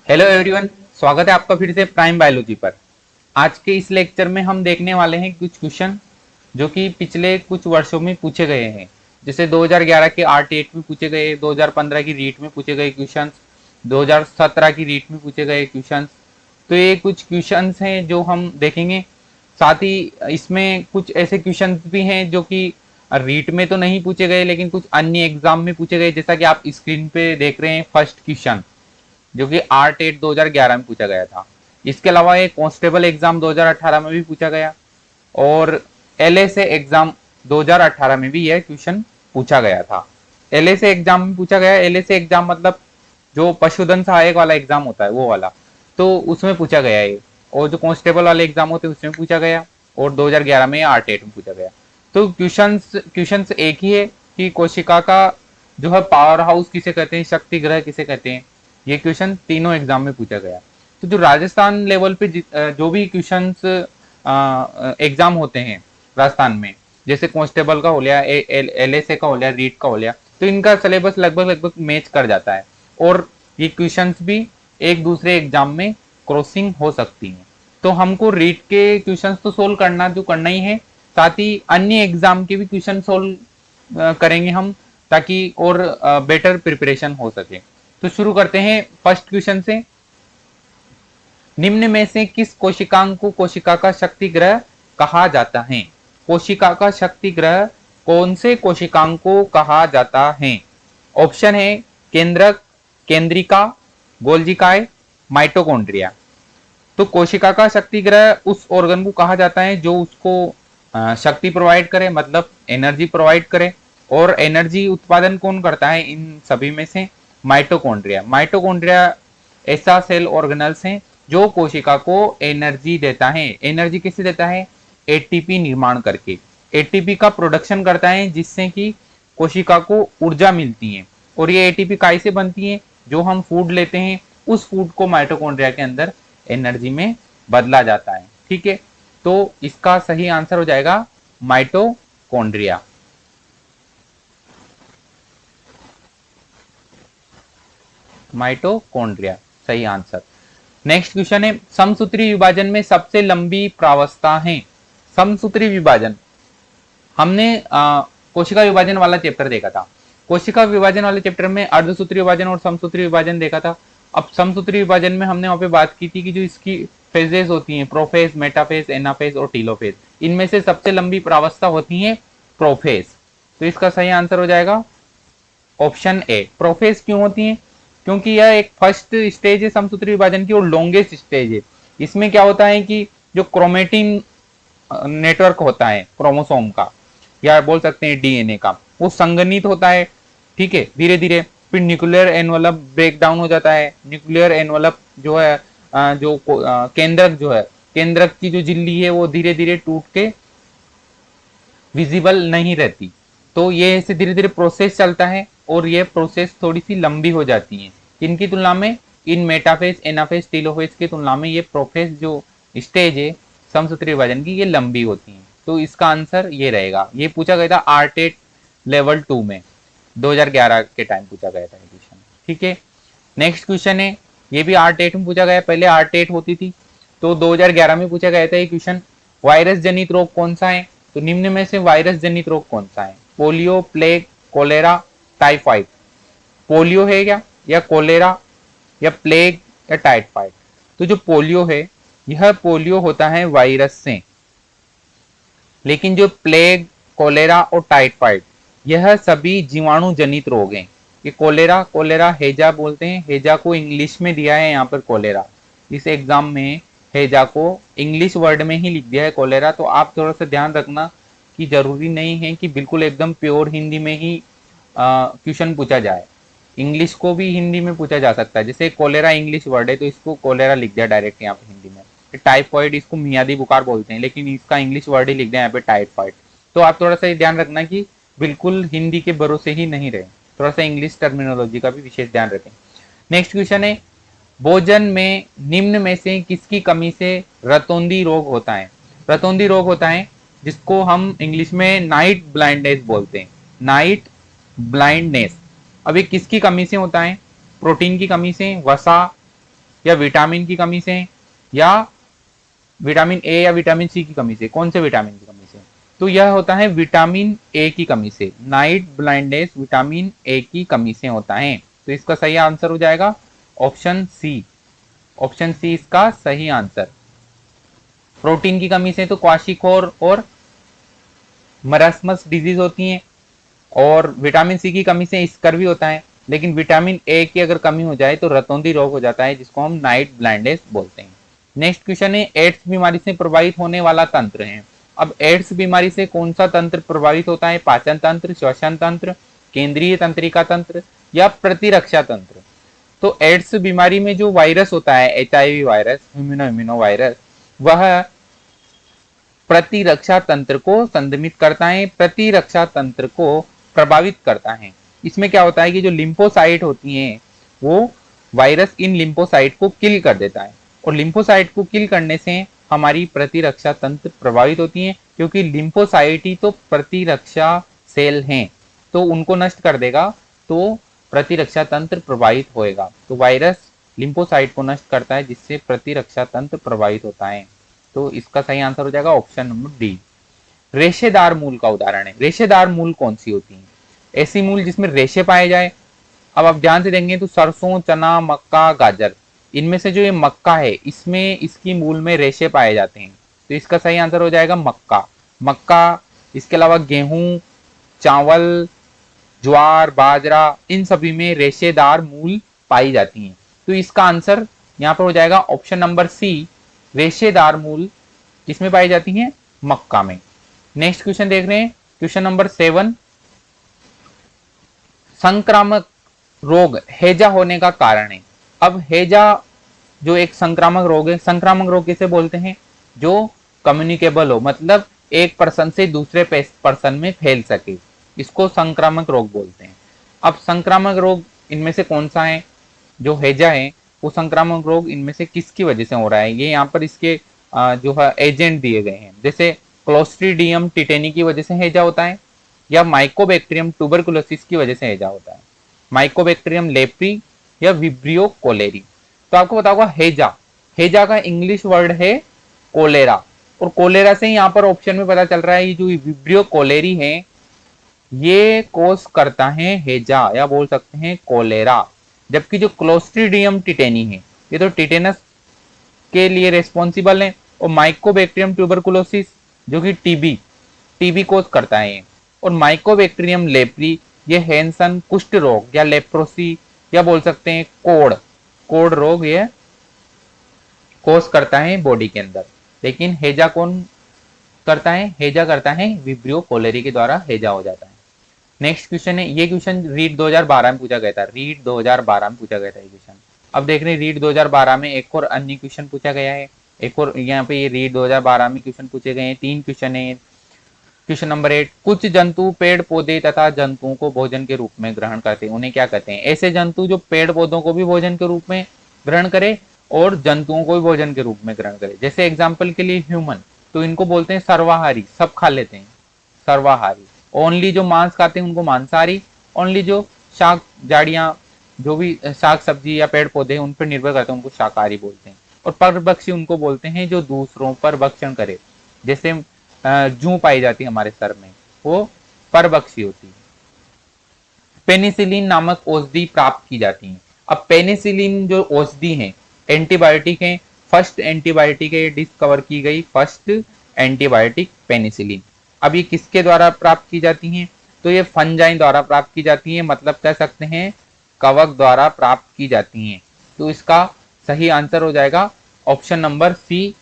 Hello everyone, स्वागत है आपका फिर से प्राइम बायोलॉजी पर। आज के इस लेक्चर में हम देखने वाले हैं कुछ क्वेश्चन जो कि पिछले कुछ वर्षों में पूछे गए हैं। जैसे 2011 के आरटीएट में पूछे गए, 2015 की रीट में पूछे गए क्वेश्चंस, 2017 की रीट में पूछे गए क्वेश्चंस। तो ये कुछ क्वेश्चंस हैं जो हम देखेंगे। साथ ही इसमें कुछ ऐसे क्वेश्चंस भी हैं जो कि रीट में तो नहीं पूछे गए लेकिन कुछ अन्य एग्जाम में पूछे गए, जैसा कि आप स्क्रीन पे देख रहे हैं फर्स्ट क्वेश्चन जो कि आरटेट 2011 में पूछा गया था। इसके अलावा एक कांस्टेबल एग्जाम 2018 में भी पूछा गया और एलएसए एग्जाम 2018 में भी यह क्वेश्चन पूछा गया था। एलएसए एग्जाम में पूछा गया। एलएसए एग्जाम मतलब जो पशुधन सहायक वाला एग्जाम होता है वो वाला, तो उसमें पूछा गया है। और जो कांस्टेबल वाले एग्जाम होते हैं उसमें पूछा गया और 2011 में आरटेट में पूछा गया। तो क्वेश्चंस क्वेश्चंस एक ही है कि कोशिका का जो है पावर हाउस किसे कहते हैं, शक्ति ग्रह किसे कहते हैं। ये क्वेश्चन तीनों एग्जाम में पूछा गया। तो जो राजस्थान लेवल पे जो भी क्वेश्चंस एग्जाम होते हैं राजस्थान में, जैसे कांस्टेबल का हो लिया, एलएसए का हो लिया, रीट का हो लिया, तो इनका सिलेबस लगभग लगभग मैच कर जाता है और ये क्वेश्चंस भी एक दूसरे एग्जाम में क्रॉसिंग हो सकती हैं। तो हमको रीट के क्वेश्चंस तो सोल्व करना जो करना ही है, साथ ही अन्य एग्जाम के भी क्वेश्चन सोल्व करेंगे हम, ताकि और बेटर प्रिपरेशन हो सके। तो शुरू करते हैं फर्स्ट क्वेश्चन से। निम्न में से किस कोशिकांग को कोशिका का शक्ति ग्रह कहा जाता है? कोशिका का शक्ति ग्रह कौन से कोशिकांग को कहा जाता है? ऑप्शन है केंद्रक, केंद्रिका, गोल्जिकाय, माइटोकॉन्ड्रिया। तो कोशिका का शक्ति ग्रह उस ऑर्गन को कहा जाता है जो उसको शक्ति प्रोवाइड करे, मतलब एनर्जी प्रोवाइड करे। और एनर्जी उत्पादन कौन करता है इन सभी में से? माइटोकॉन्ड्रिया। माइटोकॉन्ड्रिया ऐसा सेल ऑर्गेनल्स हैं जो कोशिका को एनर्जी देता है। एनर्जी किससे देता है? एटीपी निर्माण करके। एटीपी का प्रोडक्शन करता है जिससे कि कोशिका को ऊर्जा मिलती है। और ये एटीपी काय से बनती है? जो हम फूड लेते हैं उस फूड को माइटोकॉन्ड्रिया के अंदर एनर्जी में बदला जाता है। ठीक है, तो इसका सही आंसर हो जाएगा माइटोकॉन्ड्रिया। माइटोकॉन्ड्रिया सही आंसर। नेक्स्ट क्वेश्चन है, समसूत्री विभाजन में सबसे लंबी प्रावस्था है? समसूत्री विभाजन हमने कोशिका विभाजन वाला चैप्टर देखा था। कोशिका विभाजन वाले चैप्टर में अर्धसूत्री विभाजन और समसूत्री विभाजन देखा था। अब समसूत्री विभाजन में हमने वहां पे बात की थी कि जो इसकी फेजेस होती हैं, प्रोफेज, मेटाफेज, एनाफेज और टीलोफेज, इनमें से सबसे लंबी प्रावस्था होती है प्रोफेज। तो इसका सही आंसर हो जाएगा ऑप्शन ए। प्रोफेज क्यों होती है? क्योंकि यह एक फर्स्ट स्टेज है समसूत्री विभाजन की और लॉन्गेस्ट स्टेज है। इसमें क्या होता है कि जो क्रोमेटिन नेटवर्क होता है क्रोमोसोम का, या बोल सकते हैं डीएनए का, वो संगठित होता है। ठीक है, धीरे धीरे फिर न्यूक्लियर एनवलप ब्रेक डाउन हो जाता है। न्यूक्लियर एनवलप जो है केंद्रक जो है, केंद्रक की जो झिल्ली है वो धीरे धीरे टूट के विजिबल नहीं रहती। तो ये ऐसे धीरे धीरे प्रोसेस चलता है और ये प्रोसेस थोड़ी सी लंबी हो जाती है। किनकी तुलना में? इन मेटाफेज, एनाफेज, टीलोफेज की तुलना में ये प्रोफेज जो स्टेज है समसूत्री विभाजन की, ये लंबी होती है। तो इसका आंसर ये रहेगा। ये पूछा गया था आरटेट लेवल 2 में, 2011 के टाइम पूछा गया था क्वेश्चन। ठीक है, नेक्स्ट क्वेश्चन है, ये भी आरटेट में पूछा गया। पहले आरटेट होती थी, तो 2011 में पूछा गया था ये क्वेश्चन। वायरस जनित रोग कौन सा है? तो निम्न में से वायरस जनित रोग कौन सा है? Polio, plague, cholera, typhoid. Polio है क्या, या कोलेरा, या प्लेग, या टाइफाइड? तो जो पोलियो है, यह पोलियो होता है वायरस से, लेकिन जो प्लेग, कोलेरा और टाइफाइड, यह सभी जीवाणु जनित रोग हैं। ये कोलेरा, कोलेरा हेजा बोलते हैं। हेजा को इंग्लिश में दिया है यहाँ पर कोलेरा। इस एग्जाम में हेजा को इंग्लिश वर्ड में ही लिख दिया है कोलेरा। तो आप थोड़ा सा ध्यान रखना कि जरूरी नहीं है कि बिल्कुल एकदम प्योर हिंदी में ही क्वेश्चन पूछा जाए। इंग्लिश को भी हिंदी में पूछा जा सकता है। जैसे कोलेरा इंग्लिश वर्ड है तो इसको कोलेरा लिख दिया डायरेक्ट यहाँ पे हिंदी में। टाइफॉइड, इसको मियादी बुखार बोलते हैं, लेकिन इसका इंग्लिश वर्ड ही लिख दिया यहाँ पे टाइफॉइड। तो आप थोड़ा सा ध्यान रखना कि बिल्कुल हिंदी के भरोसे ही नहीं रहे, थोड़ा सा इंग्लिश टर्मिनोलॉजी का भी विशेष ध्यान रखें। नेक्स्ट क्वेश्चन है, भोजन में निम्न में से किसकी कमी से रतौंधी रोग होता है? रतौंधी रोग होता है जिसको हम इंग्लिश में नाइट ब्लाइंडनेस बोलते हैं। Night blindness. अब ये किसकी कमी से होता है? प्रोटीन की कमी से, वसा, या विटामिन की कमी से, या विटामिन ए या विटामिन सी की कमी से? कौन से विटामिन की कमी से? तो यह होता है विटामिन ए की कमी से। नाइट ब्लाइंडनेस विटामिन ए की कमी से होता है। तो इसका सही आंसर हो जाएगा ऑप्शन सी। ऑप्शन सी इसका सही आंसर। प्रोटीन की कमी से तो क्वाशिकोर और मरासमस डिजीज होती है, और विटामिन सी की कमी से स्कर्वी होता है। लेकिन विटामिन ए की अगर कमी हो जाए तो रतौंधी रोग हो जाता है, जिसको हम नाइट ब्लाइंडनेस बोलते हैं। नेक्स्ट क्वेश्चन है, एड्स बीमारी से प्रभावित होने वाला तंत्र है। अब एड्स बीमारी से कौन सा तंत्र प्रभावित होता है? पाचन तंत्र, श्वसन तंत्र, केंद्रीय तंत्रिका तंत्र या प्रतिरक्षा तंत्र? तो एड्स बीमारी में जो वायरस होता है, HIV वायरस, इम्यूनो वायरस, वह प्रतिरक्षा तंत्र को संदमित करता है, प्रतिरक्षा तंत्र को प्रभावित करता है। इसमें क्या होता है कि जो लिम्फोसाइट होती हैं वो वायरस इन लिम्फोसाइट को किल कर देता है, और लिम्फोसाइट को किल करने से हमारी प्रतिरक्षा तंत्र प्रभावित होती है, क्योंकि लिम्फोसाइट ही तो प्रतिरक्षा सेल हैं, तो उनको नष्ट कर देगा तो प्रतिरक्षा तंत्र प्रभावित होएगा। तो वायरस लिम्फोसाइट को नष्ट करता है, जिससे प्रतिरक्षा तंत्र प्रभावित होता है। तो इसका सही आंसर हो जाएगा ऑप्शन नंबर डी। रेशेदार मूल का उदाहरण है। रेशेदार मूल कौन सी होती है? ऐसी मूल जिसमें रेशे पाए जाए। अब आप ध्यान से देखेंगे तो सरसों, चना, मक्का, गाजर, इनमें से जो ये मक्का है, इसमें इसकी मूल में रेशे पाए जाते हैं। तो इसका सही आंसर हो जाएगा मक्का। मक्का, इसके अलावा गेहूं, चावल, ज्वार, बाजरा, इन सभी में रेशेदार मूल पाई जाती हैं। तो इसका आंसर यहाँ पर हो जाएगा ऑप्शन नंबर सी, रेशेदार मूल किसमें पाई जाती हैं? मक्का में। नेक्स्ट क्वेश्चन देख रहे हैं, क्वेश्चन नंबर 7, संक्रामक रोग हैजा होने का कारण है। अब हैजा जो एक संक्रामक रोग है, संक्रामक रोग किसे बोलते हैं? जो कम्युनिकेबल हो, मतलब एक पर्सन से दूसरे पर्सन में फैल सके, इसको संक्रामक रोग बोलते हैं। अब संक्रामक रोग इनमें से कौन सा है? जो हैजा है वो संक्रामक रोग इनमें से किसकी वजह से हो रहा है? ये यहाँ पर इसके जो है एजेंट दिए गए हैं, जैसे क्लोस्ट्रीडियम टिटेनी की वजह से हैजा होता है, या माइकोबैक्टीरियम ट्यूबरकुलोसिस की वजह से हैजा होता है, माइकोबैक्टीरियम लेप्री या विब्रियो कोलेरी। तो आपको पता होगा हैजा, हैजा का इंग्लिश वर्ड है कोलेरा, और कोलेरा से यहाँ पर ऑप्शन में पता चल रहा है ये जो विब्रियो कोलेरी है ये कोस करता है हैजा, या बोल सकते हैं कोलेरा। जबकि जो क्लोस्ट्रीडियम टिटेनी है ये तो टिटेनस के लिए रेस्पॉन्सिबल है, और माइकोबैक्टीरियम ट्यूबरकुलोसिस जो कि टीबी कोस करता है, और माइकोबैक्टीरियम लेप्री ये हैंसन कुष्ठ रोग या लेप्रोसी या बोल सकते हैं कोड़ रोग ये कोस करता है बॉडी के अंदर। लेकिन हैजा कौन करता है? हैजा करता है विब्रियो कोलेरी के द्वारा हैजा हो जाता है। नेक्स्ट क्वेश्चन है, ये क्वेश्चन रीट 2012 में पूछा गया था, रीट 2012 में पूछा गया था ये क्वेश्चन। अब देख रहे हैं रीट 2012 में एक और अन्य क्वेश्चन पूछा गया है, एक और यहाँ पे ये रीट 2012 में क्वेश्चन पूछे गए हैं, 3 क्वेश्चन है। क्वेश्चन नंबर 8, कुछ जंतु पेड़ पौधे तथा जंतुओं को भोजन के रूप में ग्रहण करते हैं, उन्हें क्या कहते हैं? ऐसे जंतु जो पेड़ पौधों को भी भोजन के रूप में ग्रहण करे और जंतुओं को भी भोजन के रूप में ग्रहण करे। जैसे एग्जाम्पल के लिए ह्यूमन, तो इनको बोलते हैं सर्वाहारी, सब खा लेते हैं सर्वाहारी। ओनली जो मांस खाते हैं उनको मांसाहारी, ओनली जो शाक झाड़ियां जो भी शाक सब्जी या पेड़ पौधे उन पर निर्भर करते हैं उनको शाकाहारी बोलते हैं। और परभक्षी उनको बोलते हैं जो दूसरों पर भक्षण करे, जैसे जूं पाई जाती है हमारे सर में, वो परभक्षी होती है। पेनिसिलिन नामक औषधि प्राप्त की जाती है। अब पेनिसिलिन जो औषधि है, एंटीबायोटिक है, फर्स्ट एंटीबायोटिक है, डिस्कवर की गई फर्स्ट एंटीबायोटिक पेनिसिलिन। अब ये किसके द्वारा प्राप्त की जाती हैं? तो ये फंजाई द्वारा प्राप्त की जाती हैं, मतलब कह सकते हैं कवक द्वारा प्राप्त की जाती हैं। तो इसका सही आंसर हो जाएगा ऑप्शन नंबर सी,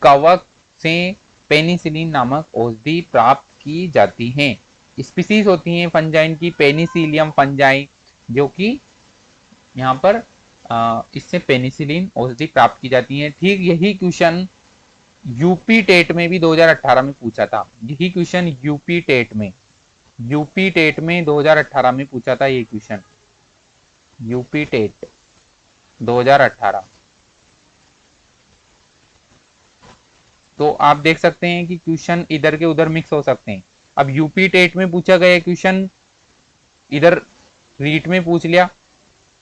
कवक से पेनिसिलिन नामक औषधि प्राप्त की जाती हैं। स्पीसीज होती हैं फंजाइन की, पेनिसिलियम फंजाई, जो कि यहाँ पर इससे पेनिसिलिन औषधि प्राप्त की जाती है। ठीक यही क्वेश्चन यूपी टेट में भी 2018 में पूछा था, यही क्वेश्चन यूपी टेट में 2018 में पूछा था ये क्वेश्चन, यूपी टेट 2018। तो आप देख सकते हैं कि क्वेश्चन इधर के उधर मिक्स हो सकते हैं। अब यूपी टेट में पूछा गया क्वेश्चन इधर रीट में पूछ लिया,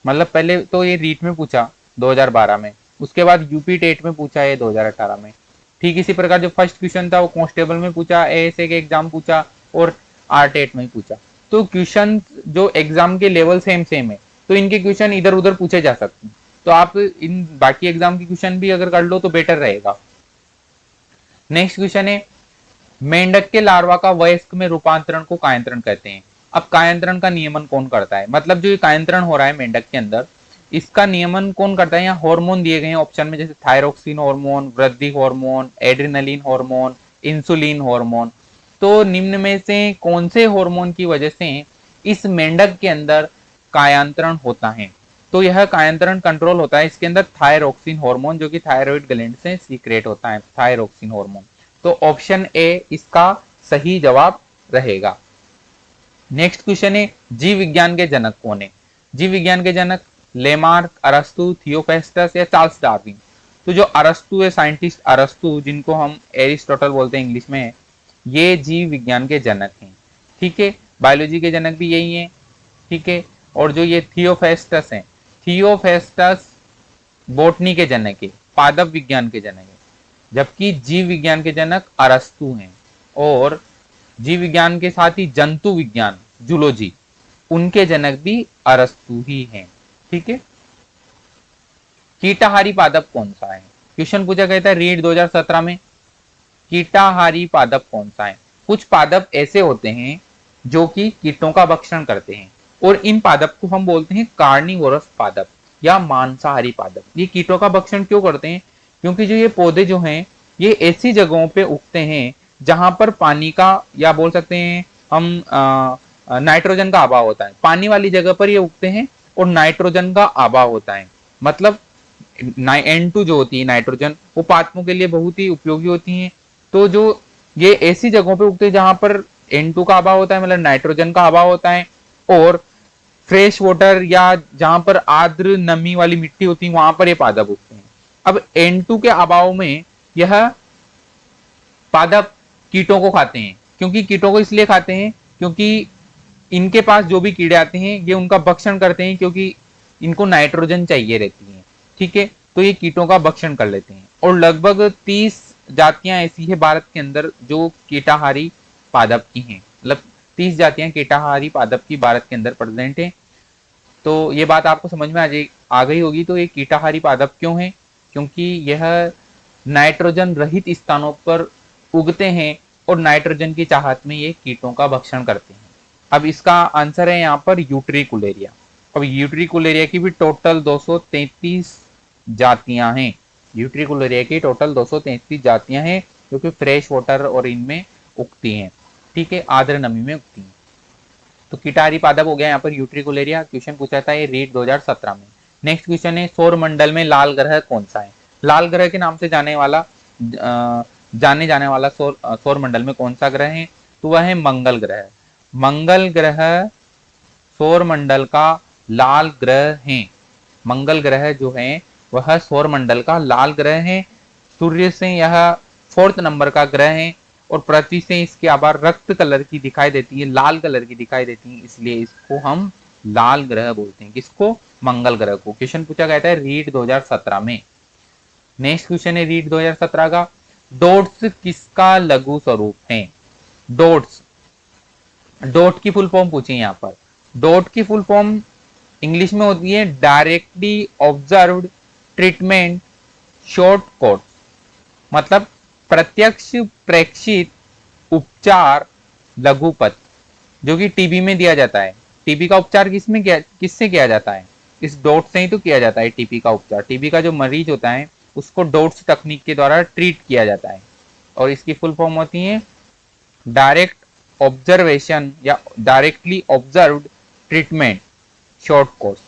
मतलब पहले तो ये रीट में पूछा 2012 में, उसके बाद यूपी टेट में पूछा है 2018 में। ठीक इसी प्रकार जो फर्स्ट क्वेश्चन था वो कांस्टेबल में पूछा, एएसए के एग्जाम पूछा और आर टेट में पूछा। तो क्वेश्चन जो एग्जाम के लेवल सेम सेम है, तो इनके क्वेश्चन इधर उधर पूछे जा सकते हैं। तो आप इन बाकी एग्जाम के क्वेश्चन भी अगर कर लो तो बेटर रहेगा। नेक्स्ट क्वेश्चन है, मेंढक के लार्वा का वयस्क में रूपांतरण को कायंत्रण कहते हैं। अब कायंत्रण का नियमन कौन करता है, मतलब जो ये कायंत्रण हो रहा है मेंढक के अंदर, इसका नियमन कौन करता है। यहाँ हार्मोन दिए गए हैं ऑप्शन में, जैसे थायरोक्सिन हार्मोन, वृद्धि hormone, adrenaline hormone, insulin hormone. तो निम्न में से कौन से हार्मोन की वजह से इस मेंढक के अंदर कायांतरण होता है। तो यह कायांतरण कंट्रोल होता है इसके अंदर थायरोक्सिन हार्मोन, जो कि थायराइड ग्लैंड से सीक्रेट होता है थायरोक्सिन हार्मोन। तो ऑप्शन ए इसका सही जवाब रहेगा। नेक्स्ट क्वेश्चन है, जीव विज्ञान के जनक कौन है। जीव विज्ञान के जनक लेमार्क, अरस्तु, थियोफेस्टस या चार्ल्स डार्विन। तो जो अरस्तु है, साइंटिस्ट अरस्तु, जिनको हम एरिस्टोटल बोलते हैं इंग्लिश में, ये जीव विज्ञान के जनक हैं। ठीक है, बायोलॉजी के जनक भी यही है। ठीक है, और जो ये थियोफेस्टस हैं, थियोफेस्टस बोटनी के जनक है, पादप विज्ञान के जनक है, जबकि जीव विज्ञान के जनक अरस्तु हैं। और जीव विज्ञान के साथ ही जंतु विज्ञान, जूलॉजी, उनके जनक भी अरस्तु ही हैं। ठीक है, कीटाहारी पादप कौन सा है। क्वेश्चन पूछा गया था रीड 2017 में, कीटाहारी पादप कौन सा है। कुछ पादप ऐसे होते हैं जो कि कीटों का भक्षण करते हैं, और इन पादप को हम बोलते हैं कार्निवोरस पादप या मांसाहारी पादप। ये कीटों का भक्षण क्यों करते हैं, क्योंकि जो ये पौधे जो हैं ये ऐसी जगहों पे उगते हैं जहां पर पानी का, या बोल सकते हैं हम नाइट्रोजन का अभाव होता है। पानी वाली जगह पर ये उगते हैं और नाइट्रोजन का अभाव होता है। मतलब N2 जो होती है नाइट्रोजन, वो पादपों के लिए बहुत ही उपयोगी होती है। तो जो ये ऐसी जगहों पे उगते हैं जहां पर N2 का अभाव होता है, मतलब नाइट्रोजन का अभाव होता है, और फ्रेश वाटर या जहां पर आर्द्र नमी वाली मिट्टी होती है वहां पर ये पादप उगते हैं। अब N2 के अभाव में यह पादप कीटों को खाते हैं। क्योंकि कीटों को इसलिए खाते हैं क्योंकि इनके पास जो भी कीड़े आते हैं ये उनका भक्षण करते हैं, क्योंकि इनको नाइट्रोजन चाहिए रहती है। ठीक है, तो ये कीटों का भक्षण कर लेते हैं। और लगभग 30 जातियां ऐसी है भारत के अंदर जो कीटाहारी पादप की हैं, मतलब 30 जातियां कीटाहारी पादप की भारत के अंदर प्रेजेंट है। तो ये बात आपको समझ में आ गई होगी। तो ये कीटाहारी पादप क्यों है, क्योंकि यह नाइट्रोजन रहित स्थानों पर उगते हैं और नाइट्रोजन की चाहत में ये कीटों का भक्षण करते हैं। अब इसका आंसर है यहाँ पर यूट्रिकुलेरिया। अब यूट्रिकुलेरिया की भी टोटल 233 जातियां हैं। यूट्रिकुलेरिया की टोटल 233 जातियां हैं जो कि फ्रेश वाटर और इनमें उगती हैं। ठीक है, आर्द्र नमी में उगती हैं। तो कीटाहारी पादप हो गया यहाँ पर यूट्रिकुलेरिया। क्वेश्चन पूछा था ये रीड 2017 में। नेक्स्ट क्वेश्चन है, सौर मंडल में लाल ग्रह कौन सा है। लाल ग्रह के नाम से जाने जाने वाला सौर मंडल में कौन सा ग्रह है, तो वह है मंगल ग्रह। मंगल ग्रह सौर मंडल का लाल ग्रह है। मंगल ग्रह जो है वह सौर मंडल का लाल ग्रह है। सूर्य से यह 4th नंबर का ग्रह है और पृथ्वी से इसकी आबार रक्त कलर की दिखाई देती है, लाल कलर की दिखाई देती है, इसलिए इसको हम लाल ग्रह बोलते हैं। किसको, मंगल ग्रह को। क्वेश्चन पूछा गया था रीड 2017 में। नेक्स्ट क्वेश्चन है रीड 2017 का, डॉट्स किसका लघु स्वरूप है। डॉट्स, डॉट की फुल फॉर्म पूछी यहाँ पर। डॉट की फुल फॉर्म इंग्लिश में होती है directly observed treatment short course, मतलब प्रत्यक्ष प्रेक्षित उपचार लघुपथ, जो कि टीबी में दिया जाता है। टीबी का उपचार किससे किया जाता है, इस डॉट से ही तो किया जाता है टीबी का उपचार। टीबी का जो मरीज होता है उसको डॉट्स तकनीक के द्वारा ट्रीट किया जाता है, और इसकी फुल फॉर्म होती है डायरेक्ट ऑब्जर्वेशन या directly observed treatment short course.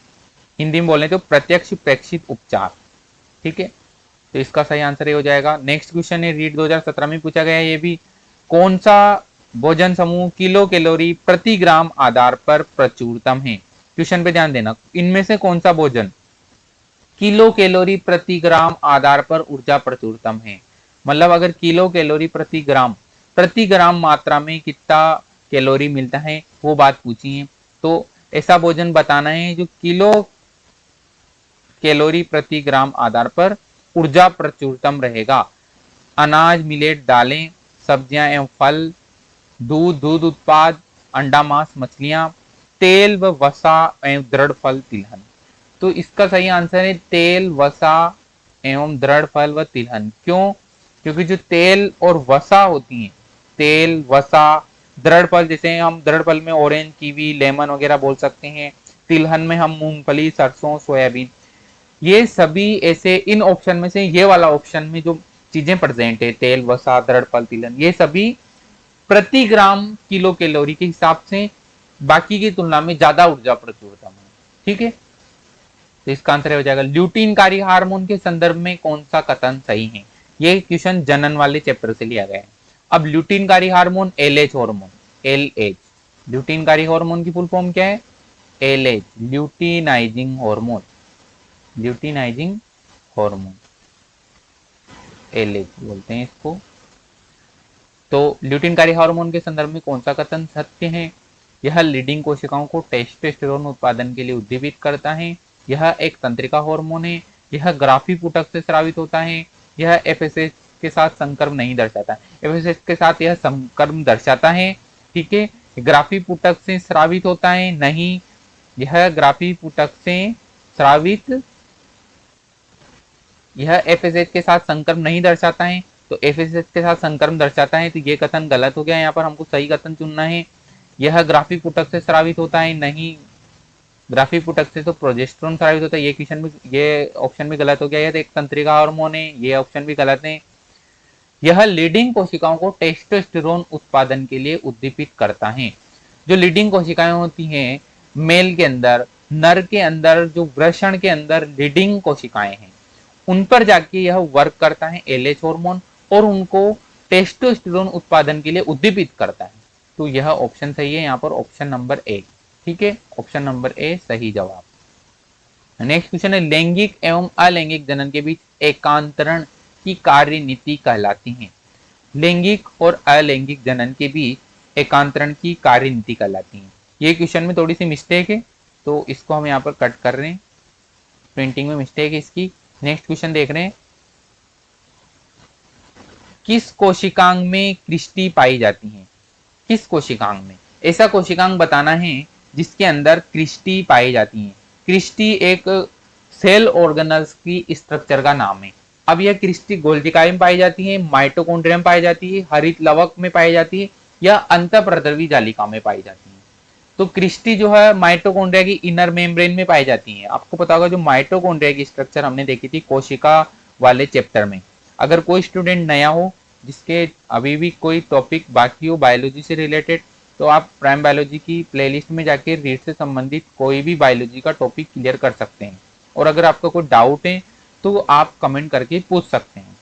Hindi में बोले तो प्रत्यक्ष प्रेक्षित उपचार। ठीक है, तो इसका सही आंसर ये हो जाएगा। नेक्स्ट क्वेश्चन है रीड 2017 में पूछा गया है ये भी, कौन सा भोजन समूह किलो कैलोरी प्रति ग्राम आधार पर प्रचुरतम है। क्वेश्चन पे ध्यान देना, इनमें से कौन सा भोजन किलो कैलोरी प्रति ग्राम आधार पर ऊर्जा प्रचुरतम है। मतलब अगर किलो कैलोरी प्रति ग्राम मात्रा में कितना कैलोरी मिलता है वो बात पूछी है। तो ऐसा भोजन बताना है जो किलो कैलोरी प्रति ग्राम आधार पर ऊर्जा प्रचुरतम रहेगा? अनाज, मिलेट, दालें, सब्जियां एवं फल, दूध, दूध उत्पाद, अंडा, मांस, मछलियां, तेल व वसा एवं दृढ़ फल, तिलहन। तो इसका सही आंसर है तेल, वसा एवं दृढ़ फल व तिलहन। क्यों? क्योंकि जो तेल और वसा होती है, तेल, वसा, दृढ़ फल, जैसे हम दृढ़ फल में ऑरेंज, कीवी, लेमन वगैरह बोल सकते हैं। तिलहन में हम मूंगफली, सरसों, सोयाबीन। ये सभी ऐसे इन ऑप्शन में से ये वाला ऑप्शन में जो चीजें प्रेजेंट है, तेल, वसा, दृढ़ फल, तिलहन, ये सभी प्रति ग्राम किलो कैलोरी के हिसाब से बाकी की तुलना में ज्यादा ऊर्जा प्रचुरता है। ठीक है, तो इसका आंसर हो जाएगा ल्यूटिनकारी हार्मोन के संदर्भ में कौन सा कथन सही है? ये क्वेश्चन जनन वाले चैप्टर से लिया गया है। अब ल्यूटिनकारी हार्मोन एलएच हार्मोन, एलएच, ल्यूटिनकारी हार्मोन की फुल फॉर्म क्या है? LH, luteinizing hormone, luteinizing hormone, LH बोलते हैं इसको। तो ल्यूटिनकारी हार्मोन के संदर्भ में कौन सा कथन सत्य है? यह लीडिंग कोशिकाओं को टेस्टोस्टेरोन उत्पादन के लिए उद्दीपित करता है। यह एक तंत्रिका हार्मोन है। यह ग्राफी पुटक से स्रावित होता है। यह एफएसएच के साथ संकर्म नहीं दर्शाता। एफएसएच के साथ यह संकर्म दर्शाता है। ठीक है, ग्राफी पुटक से स्रावित होता है नहीं, यह ग्राफी पुटक से स्रावित, यह एफएसएच के साथ संकर्म नहीं दर्शाता है। तो एफएसएच के साथ संकर्म दर्शाता है, तो ये कथन गलत हो गया। यहाँ पर हमको सही कथन चुनना है। यह ग्राफी पुटक से स्रावित होता है नहीं, ग्राफी पुटक से तो प्रोजेस्टेरोन स्रावित होता है। ये क्वेश्चन भी, ये ऑप्शन भी गलत हो गया। यह एक तंत्रिका हार्मोन है, ये ऑप्शन भी गलत है। यह लीडिंग कोशिकाओं को टेस्टोस्टेरोन उत्पादन के लिए उद्दीपित करता है। जो लीडिंग कोशिकाएं होती हैं मेल के अंदर, नर के अंदर, जो वृषण के अंदर लीडिंग कोशिकाएं हैं, उन पर जाके यह वर्क करता है एलएच हार्मोन, और उनको टेस्टोस्टेरोन उत्पादन के लिए उद्दीपित करता है। तो यह ऑप्शन सही है यहाँ पर, ऑप्शन नंबर ए। ठीक है, ऑप्शन नंबर ए सही जवाब। नेक्स्ट क्वेश्चन है, लैंगिक एवं अलैंगिक जनन के बीच एकांतरण की कार्य नीति कहलाती है। लैंगिक और अलैंगिक जनन के बीच एकांतरण की कार्य नीति कहलाती है। ये क्वेश्चन में थोड़ी सी मिस्टेक है, तो इसको हम यहाँ पर कट कर रहे हैं, प्रिंटिंग में मिस्टेक है इसकी। नेक्स्ट क्वेश्चन देख रहे हैं, किस कोशिकांग में क्रिस्टी पाई जाती है? किस कोशिकांग में? ऐसा कोशिकांग बताना है जिसके अंदर क्रिस्टी पाई जाती है। क्रिस्टी एक सेल ऑर्गेनल्स की स्ट्रक्चर का नाम है। अब यह क्रिस्टी गोल्जिकाई में पाई जाती है, माइटोकॉन्ड्रिया में पाई जाती है, हरित लवक में पाई जाती है, या अंतःप्रद्रवी जालिका में पाई जाती है। तो क्रिस्टी जो है माइटोकॉन्ड्रिया की इनर मेम्ब्रेन में पाई जाती है। आपको पता होगा जो माइटोकॉन्ड्रिया की स्ट्रक्चर हमने देखी थी कोशिका वाले चैप्टर में। अगर कोई स्टूडेंट नया हो, जिसके अभी भी कोई टॉपिक बाकी हो बायोलॉजी से रिलेटेड, तो आप प्राइम बायोलॉजी की प्लेलिस्ट में जाके रीड से संबंधित कोई भी बायोलॉजी का टॉपिक क्लियर कर सकते हैं। और अगर आपका कोई डाउट है तो आप कमेंट करके पूछ सकते हैं।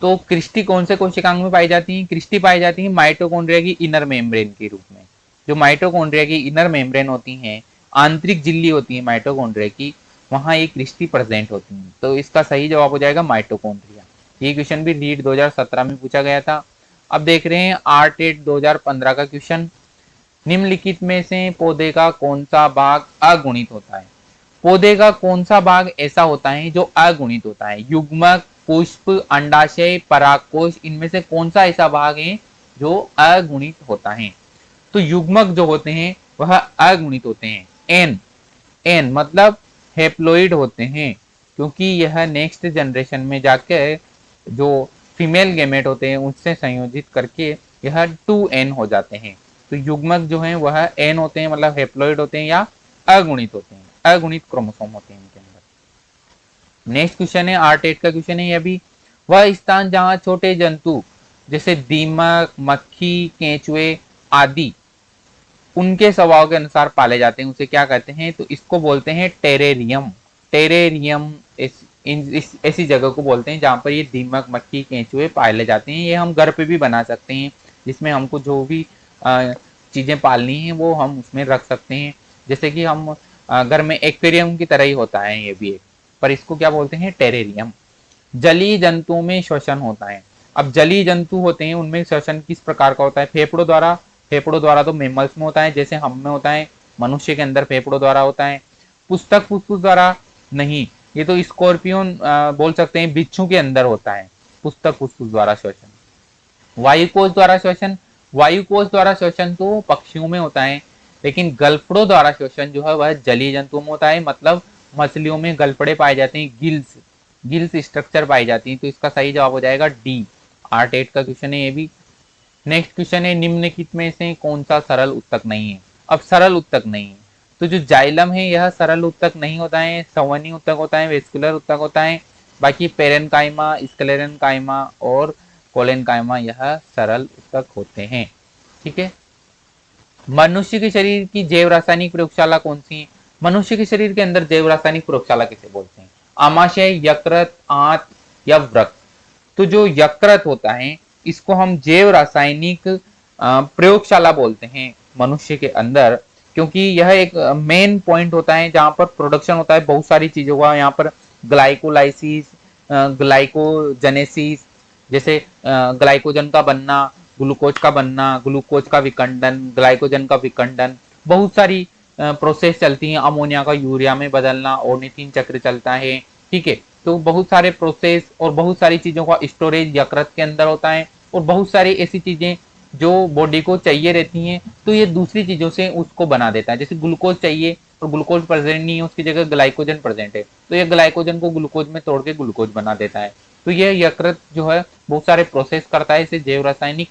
तो क्रिस्टी कौन से कोशिकांग में पाई जाती है? क्रिस्टी पाई जाती है माइटोकॉन्ड्रिया की इनर मेम्ब्रेन के रूप में। जो माइटोकॉन्ड्रिया की इनर मेम्ब्रेन होती है, आंतरिक झिल्ली होती है माइटोकॉन्ड्रिया की, वहां ये क्रिस्टी प्रेजेंट होती है। तो इसका सही जवाब हो जाएगा माइटोकॉन्ड्रिया। ये क्वेश्चन भी नीट 2017 में पूछा गया था। अब देख रहे हैं आर्ट 2015 का क्वेश्चन, निम्नलिखित में से पौधे का कौन सा भाग अगुणित होता है? पौधे का कौन सा भाग ऐसा होता है जो अगुणित होता है? युग्मक, पुष्प, अंडाशय, परागकोश, इनमें से कौन सा ऐसा भाग है जो अगुणित होता है? तो युग्मक जो होते हैं वह अगुणित होते हैं। एन, एन मतलब हेप्लोइड होते हैं, क्योंकि यह नेक्स्ट जनरेशन में जाकर जो फीमेल गैमेट होते हैं उससे संयोजित करके यह 2n हो जाते हैं। तो युग्मक जो है वह n होते हैं, मतलब हेप्लोइड होते हैं या अगुणित होते हैं, अगुणित क्रोमोसोम होते हैं इनके अंदर। नेक्स्ट क्वेश्चन है आर्ट 8 का क्वेश्चन है, यह भी, वह स्थान जहां छोटे जंतु जैसे दीमक, मक्खी, केंचुए आदि उनके स्वभाव के अनुसार पाले जाते हैं उसे क्या कहते हैं? तो इसको बोलते हैं टेरेरियम। टेरेरियम ऐसी जगह को बोलते हैं जहाँ पर ये दीमक, मक्खी, केंचुए पाले जाते हैं। ये हम घर पे भी बना सकते हैं, जिसमें हमको जो भी चीजें पालनी है वो हम उसमें रख सकते हैं। जैसे कि हम घर में एक्वेरियम की तरह ही होता है ये भी एक, पर इसको क्या बोलते हैं? टेरेरियम। जलीय जंतुओं में श्वसन होता है। अब जलीय जंतु होते हैं उनमें श्वसन किस प्रकार का होता है? फेफड़ों द्वारा। फेफड़ों द्वारा तो मेमल्स में होता है, जैसे हम में होता है, मनुष्य के अंदर फेफड़ों द्वारा होता है। पुस्तक फुसफुस द्वारा, नहीं, ये तो स्कॉर्पियन बोल सकते हैं, बिच्छू के अंदर होता है पुस्तक फुसफुस द्वारा श्वसन। वायुकोश द्वारा श्वसन, वायुकोश द्वारा श्वसन तो पक्षियों में होता है, लेकिन गलफड़ों द्वारा श्वसन जो है वह जलीय जंतुओं में होता है, मतलब मछलियों में गलफड़े पाए जाते हैं, गिल्स, गिल्स स्ट्रक्चर पाई जाती है। तो इसका सही जवाब हो जाएगा डी। आर्ट 8 का क्वेश्चन है ये भी। नेक्स्ट क्वेश्चन है, निम्नलिखित में से कौन सा सरल उत्तक नहीं है। अब सरल उत्तक नहीं है, तो जो जाइलम है यह सरल उत्तक नहीं होता है, संवहनी उत्तक होता है, वेस्कुलर उत्तक होता है। बाकी पेरेनकाइमा, स्क्लेरेनकाइमा और कोलेनकाइमा यह सरल उत्तक होते हैं। ठीक है। मनुष्य के शरीर की जैव रासायनिक प्रयोगशाला कौन सी है? मनुष्य के शरीर के अंदर जैव रासायनिक प्रयोगशाला किसे बोलते हैं? आमाशय, यकृत, आंत या वृक्क? तो जो यकृत होता है इसको हम जैव रासायनिक प्रयोगशाला बोलते हैं मनुष्य के अंदर, क्योंकि यह एक मेन पॉइंट होता है जहां पर प्रोडक्शन होता है बहुत सारी चीजों का। यहाँ पर ग्लाइकोलाइसिस, ग्लाइकोजेनेसिस, जैसे ग्लाइकोजन का बनना, ग्लूकोज का बनना, ग्लूकोज का विखंडन, ग्लाइकोजन का विखंडन, बहुत सारी प्रोसेस चलती हैं। अमोनिया का यूरिया में बदलना, ऑर्निथिन चक्र चलता है। ठीक है। तो बहुत सारे प्रोसेस और बहुत सारी चीजों का स्टोरेज यकृत के अंदर होता है, और बहुत सारी ऐसी चीजें जो बॉडी को चाहिए रहती हैं, तो ये दूसरी चीजों से उसको बना देता है। जैसे ग्लूकोज चाहिए और ग्लूकोज प्रेजेंट नहीं है, उसकी जगह ग्लाइकोजन प्रेजेंट है, तो ये ग्लाइकोजन को ग्लूकोज में तोड़ के ग्लूकोज बना देता है। तो ये यकृत जो है बहुत सारे प्रोसेस करता है, इसे जैव रासायनिक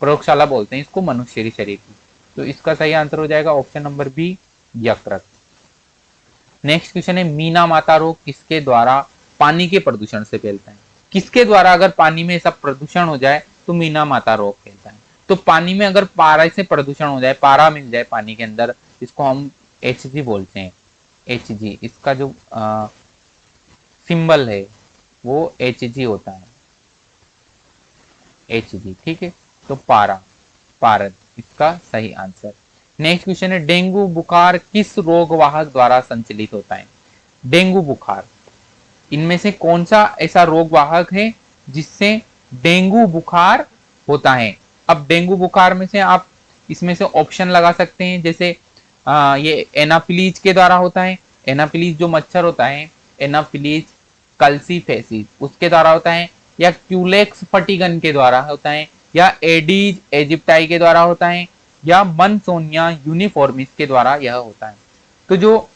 प्रयोगशाला बोलते हैं इसको मनुष्य के शरीर की। तो इसका सही आंसर हो जाएगा ऑप्शन नंबर बी, यकृत। नेक्स्ट क्वेश्चन है, मीना माता रोग किसके द्वारा पानी के प्रदूषण से फैलता है? किसके द्वारा अगर पानी में ऐसा प्रदूषण हो जाए तो मीना माता रोग फैलता है? तो पानी में अगर पारा से प्रदूषण हो जाए, पारा मिल जाए पानी के अंदर, इसको हम HG बोलते हैं। HG, इसका जो सिंबल है वो HG होता है, HG। ठीक है। तो पारा, पारद इसका सही आंसर। नेक्स्ट क्वेश्चन है, डेंगू बुखार किस रोग वाहक द्वारा संचालित होता है? डेंगू बुखार, इनमें से कौन सा ऐसा रोग वाहक है जिससे डेंगू बुखार होता है? अब डेंगू बुखार में से आप इसमें से ऑप्शन लगा सकते हैं, जैसे ये एनाफिलीज के द्वारा होता है। एनाफिलीज जो मच्छर होता है, एनाफिलीज कल्सीफेसिस, उसके द्वारा होता है, या क्यूलेक्स फटिगन के द्वारा होता है, या एडीज एजिप्टाई के द्वारा होता है, या मनसोनिया यूनिफॉर्मिस के द्वारा यह होता है। तो जो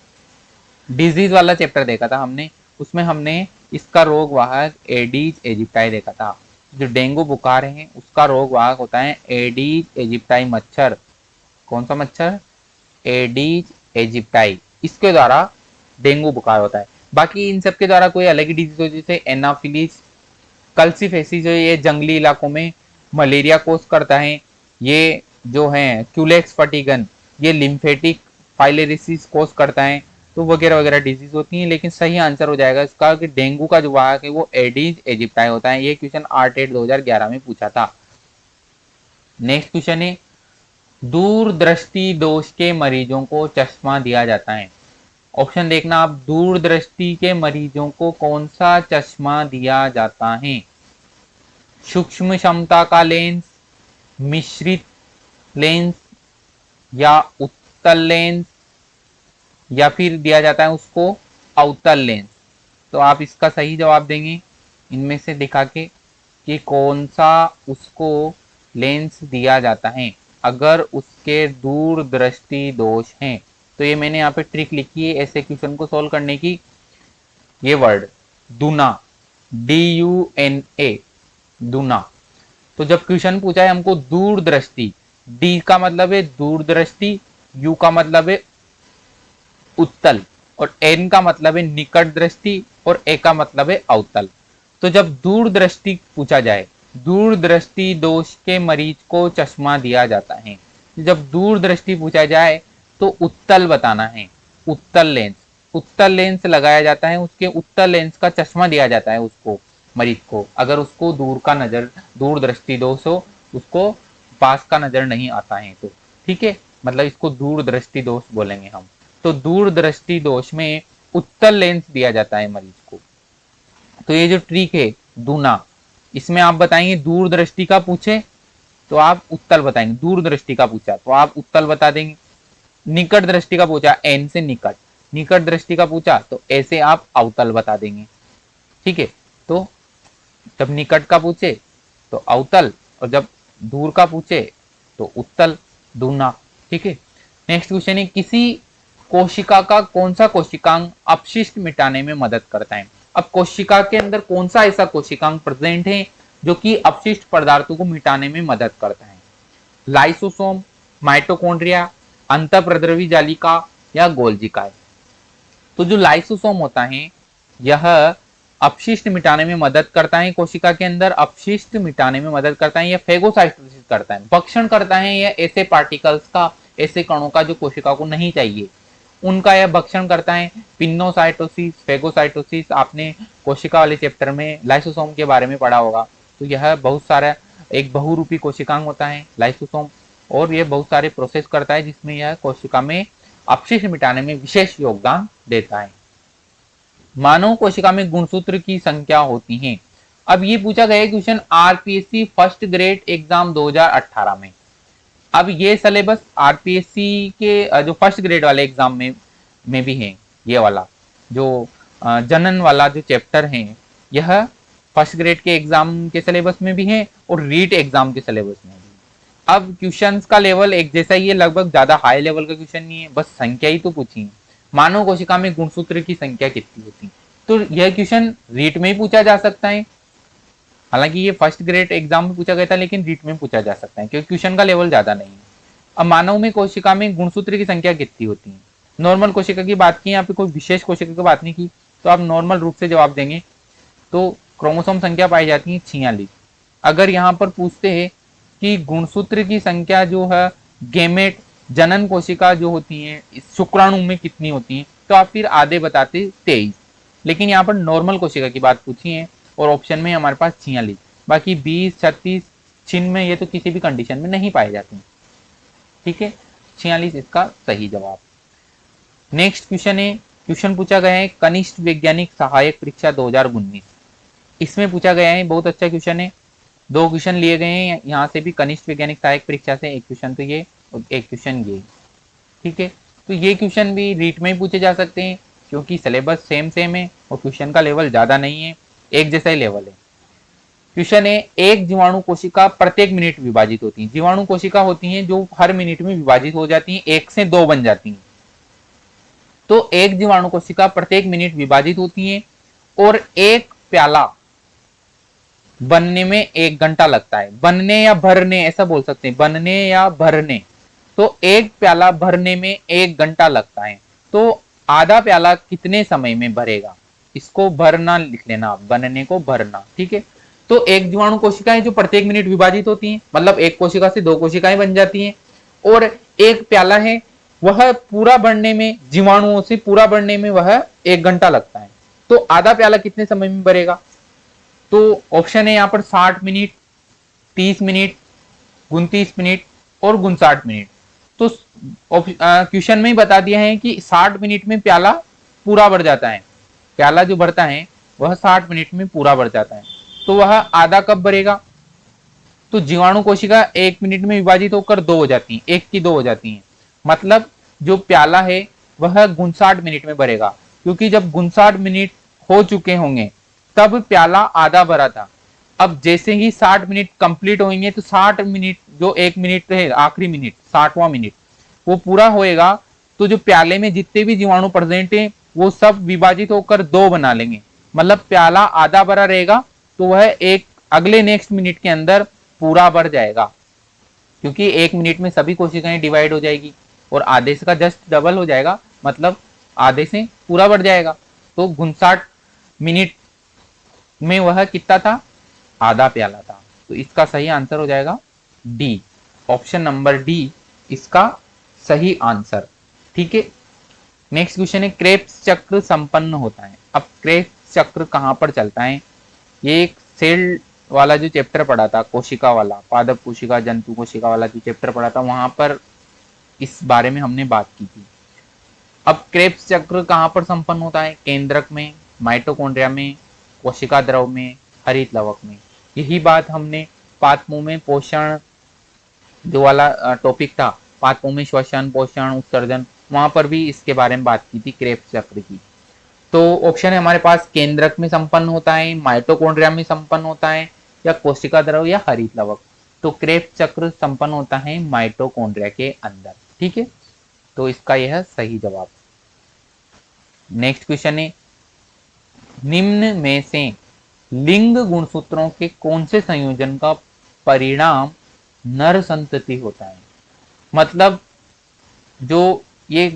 डिजीज वाला चैप्टर देखा था हमने, उसमें हमने इसका रोग वाहक एडीज एजिप्टाई देखा था। जो डेंगू बुखार है उसका रोग वाहक होता है एडीज एजिप्टाई मच्छर। कौन सा मच्छर? एडीज एजिप्टाई, इसके द्वारा डेंगू बुखार होता है। बाकी इन सब के द्वारा कोई अलग ही डिजीज हो, जैसे एनाफिलीज कल्सीफेसिस जो ये जंगली इलाकों में मलेरिया कोस करता है, ये जो है क्यूलेक्स फटिगन ये लिम्फेटिक फाइलेरिसिस कोस करता है, तो वगैरह वगैरह डिजीज होती हैं। लेकिन सही आंसर हो जाएगा इसका कि डेंगू का जो वाहक है वो एडीज एजिप्टाई होता है। ये क्वेश्चन आर्ट 8 2011 में पूछा था। नेक्स्ट क्वेश्चन है, दूरदृष्टि दोष के मरीजों को चश्मा दिया जाता है। ऑप्शन देखना आप, दूरदृष्टि के मरीजों को कौन सा चश्मा दिया जाता है? सूक्ष्म क्षमता का लेंस, मिश्रित लेंस, या उत्तल लेंस, या फिर दिया जाता है उसको अवतल लेंस। तो आप इसका सही जवाब देंगे इनमें से दिखा के कि कौन सा उसको लेंस दिया जाता है अगर उसके दूरदृष्टि दोष हैं। तो ये मैंने यहाँ पे ट्रिक लिखी है ऐसे क्वेश्चन को सोल्व करने की। ये वर्ड दूना, DUNA, दूना। तो जब क्वेश्चन पूछा है हमको दूरदृष्टि, डी का मतलब है दूरदृष्टि, यू का मतलब है उत्तल, और एन का मतलब है निकट दृष्टि, और ए का मतलब है अवतल। तो जब दूरदृष्टि पूछा जाए, दूरदृष्टि दोष के मरीज को चश्मा दिया जाता है। जब दूरदृष्टि पूछा जाए तो उत्तल बताना है, उत्तल लेंस, उत्तल लेंस लगाया जाता है, उसके उत्तल लेंस का चश्मा दिया जाता है उसको, मरीज को, अगर उसको दूर का नजर, दूरदृष्टि दोष हो, उसको पास का नजर नहीं आता है तो। ठीक है, मतलब इसको दूरदृष्टि दोष बोलेंगे हम। तो दूरदृष्टि दोष में उत्तल लेंस दिया जाता है मरीज को। तो ये जो ट्रिक है दूना, इसमें आप बताएंगे दूरदृष्टि का पूछे तो आप उत्तल बताएंगे, दूरदृष्टि का पूछा तो आप उत्तल बता देंगे, निकट दृष्टि का पूछा एन से निकट निकट दृष्टि का पूछा तो ऐसे आप अवतल बता देंगे, ठीक है। तो जब निकट का पूछे तो अवतल, और जब दूर का पूछे तो उत्तल, दूना, ठीक है। नेक्स्ट क्वेश्चन है, किसी कोशिका का कौन सा कोशिकांग अपशिष्ट मिटाने में मदद करता है। अब कोशिका के अंदर कौन सा ऐसा कोशिकांग प्रेजेंट है जो कि अपशिष्ट पदार्थों को मिटाने में मदद करता है। लाइसोसोम, माइटोकॉन्ड्रिया, अंतःप्रद्रवी जालिका या गोल्जिका। तो जो लाइसोसोम होता है यह अपशिष्ट मिटाने में मदद करता है, कोशिका के अंदर अपशिष्ट मिटाने में मदद करता है, यह फेगोसाइटोसिस करता है, भक्षण करता है, यह ऐसे पार्टिकल्स का, ऐसे कणों का जो कोशिका को नहीं चाहिए उनका यह भक्षण करता है। पिन्नोसाइटोसिस, फेगोसाइटोसिस, आपने कोशिका वाले चैप्टर में लाइसोसोम के बारे में पढ़ा होगा। तो यह बहुत सारा एक बहुरूपी कोशिकांग होता है लाइसोसोम, और यह बहुत सारे प्रोसेस करता है जिसमें यह कोशिका में अपशिष्ट मिटाने में विशेष योगदान देता है। मानव कोशिका में गुणसूत्र की संख्या होती है। अब ये पूछा गया question RPSC first grade exam 2018 में। अब ये सिलेबस आरपीएससी के जो फर्स्ट ग्रेड वाले एग्जाम में भी है, ये वाला जो जनन वाला जो चैप्टर है यह फर्स्ट ग्रेड के एग्जाम के सिलेबस में भी है और रीट एग्जाम के सिलेबस में भी। अब क्वेश्चंस का लेवल एक जैसा ही है, लगभग ज्यादा हाई लेवल का क्वेश्चन नहीं है, बस संख्या ही तो पूछी है। मानव कोशिका में गुणसूत्र की संख्या कितनी होती है, तो यह क्वेश्चन रीट में ही पूछा जा सकता है। हालांकि ये फर्स्ट ग्रेड एग्जाम में पूछा गया था, लेकिन रीट में पूछा जा सकता है क्योंकि क्वेश्चन का लेवल ज्यादा नहीं है। अब मानव में कोशिका में गुणसूत्र की संख्या कितनी होती है। नॉर्मल कोशिका की बात की, यहाँ पे कोई विशेष कोशिका की बात नहीं की, तो आप नॉर्मल रूप से जवाब देंगे। तो क्रोमोसोम संख्या पाई जाती है 46। अगर यहाँ पर पूछते हैं कि गुणसूत्र की संख्या जो है गेमेट जनन कोशिका जो होती है शुक्राणु में कितनी होती है, तो आप फिर आधे बताते 23। लेकिन यहाँ पर नॉर्मल कोशिका की बात पूछी है और ऑप्शन में हमारे पास 46, बाकी 20, 36, 6 में ये तो किसी भी कंडीशन में नहीं पाए जाते, ठीक है। 46 इसका सही जवाब। नेक्स्ट क्वेश्चन है, क्वेश्चन पूछा गया है कनिष्ठ वैज्ञानिक सहायक परीक्षा 2019। इसमें पूछा गया है, बहुत अच्छा क्वेश्चन है, 2 क्वेश्चन लिए गए हैं यहाँ से भी कनिष्ठ वैज्ञानिक सहायक परीक्षा से, एक क्वेश्चन तो ये और एक क्वेश्चन ये, ठीक है। तो ये क्वेश्चन भी रीट में ही पूछे जा सकते हैं क्योंकि सिलेबस सेम है और क्वेश्चन का लेवल ज्यादा नहीं है, एक जैसा ही लेवल है। क्वेश्चन है, एक जीवाणु कोशिका प्रत्येक मिनट विभाजित होती है। जीवाणु कोशिका होती हैं जो हर मिनट में विभाजित हो जाती हैं, 1 से 2 बन जाती हैं। तो एक जीवाणु कोशिका प्रत्येक मिनट विभाजित होती है और एक प्याला बनने में 1 घंटा लगता है। बनने या भरने ऐसा बोल सकते हैं, बनने या भरने। तो एक प्याला भरने में 1 घंटा लगता है, तो आधा प्याला कितने समय में भरेगा। इसको भरना लिख लेना, बनने को भरना, ठीक है। तो एक जीवाणु कोशिकाएं जो प्रत्येक मिनट विभाजित होती हैं, मतलब एक कोशिका से 2 कोशिकाएं बन जाती हैं, और एक प्याला है वह पूरा बढ़ने में, जीवाणुओं से पूरा बढ़ने में वह 1 घंटा लगता है। तो आधा प्याला कितने समय में भरेगा। तो ऑप्शन है यहाँ पर 60 मिनट, 30 मिनट, 29 मिनट और 59 मिनट। तो क्वेश्चन में ही बता दिया है कि 60 मिनट में प्याला पूरा भर जाता है, प्याला जो भरता है वह 60 मिनट में पूरा भर जाता है। तो वह आधा कब भरेगा। तो जीवाणु कोशिका 1 मिनट में विभाजित होकर 2 हो जाती है, 1 की 2 हो जाती है, मतलब जो प्याला है वह 59 मिनट में भरेगा, क्योंकि जब 59 मिनट हो चुके होंगे तब प्याला आधा भरा था। अब जैसे ही 60 मिनट कंप्लीट होंगे तो 60 मिनट जो 1 मिनट है आखिरी मिनट 60वां मिनट वो पूरा होएगा, तो जो प्याले में जितने भी जीवाणु प्रेजेंट है वो सब विभाजित होकर 2 बना लेंगे, मतलब प्याला आधा भरा रहेगा, तो वह एक अगले नेक्स्ट मिनट के अंदर पूरा भर जाएगा, क्योंकि 1 मिनट में सभी कोशिकाएं डिवाइड हो जाएगी और आधे से का जस्ट डबल हो जाएगा, मतलब आधे से पूरा बढ़ जाएगा। तो 59 मिनट में वह कितना था, आधा प्याला था। तो इसका सही आंसर हो जाएगा डी, ऑप्शन नंबर डी इसका सही आंसर, ठीक है। नेक्स्ट क्वेश्चन है, क्रेब्स चक्र संपन्न होता है। अब क्रेब्स चक्र कहां पर चलता है। ये एक सेल वाला जो चैप्टर पढ़ा था, कोशिका वाला, पादप कोशिका, जंतु कोशिका वाला जो चैप्टर पढ़ा था, वहां पर इस बारे में हमने बात की थी। अब क्रेब्स चक्र कहां पर संपन्न होता है, केंद्रक में, माइटोकॉन्ड्रिया में, कोशिका द्रव में, हरित लवक में। यही बात हमने पादपों में पोषण जो वाला टॉपिक था, पादपों में श्वसन, पोषण, उत्सर्जन, वहां पर भी इसके बारे में बात की थी, क्रेब्स चक्र की। तो ऑप्शन है हमारे पास, केंद्रक में संपन्न होता है, माइटोकॉन्ड्रिया में संपन्न होता है, या कोशिका द्रव या हरित लवक। तो क्रेब्स चक्र संपन्न होता है माइटोकॉन्ड्रिया के अंदर, ठीक है। तो इसका यह सही जवाब। नेक्स्ट क्वेश्चन है, निम्न में से लिंग गुणसूत्रों के कौन से संयोजन का परिणाम नर संतति होता है। मतलब जो ये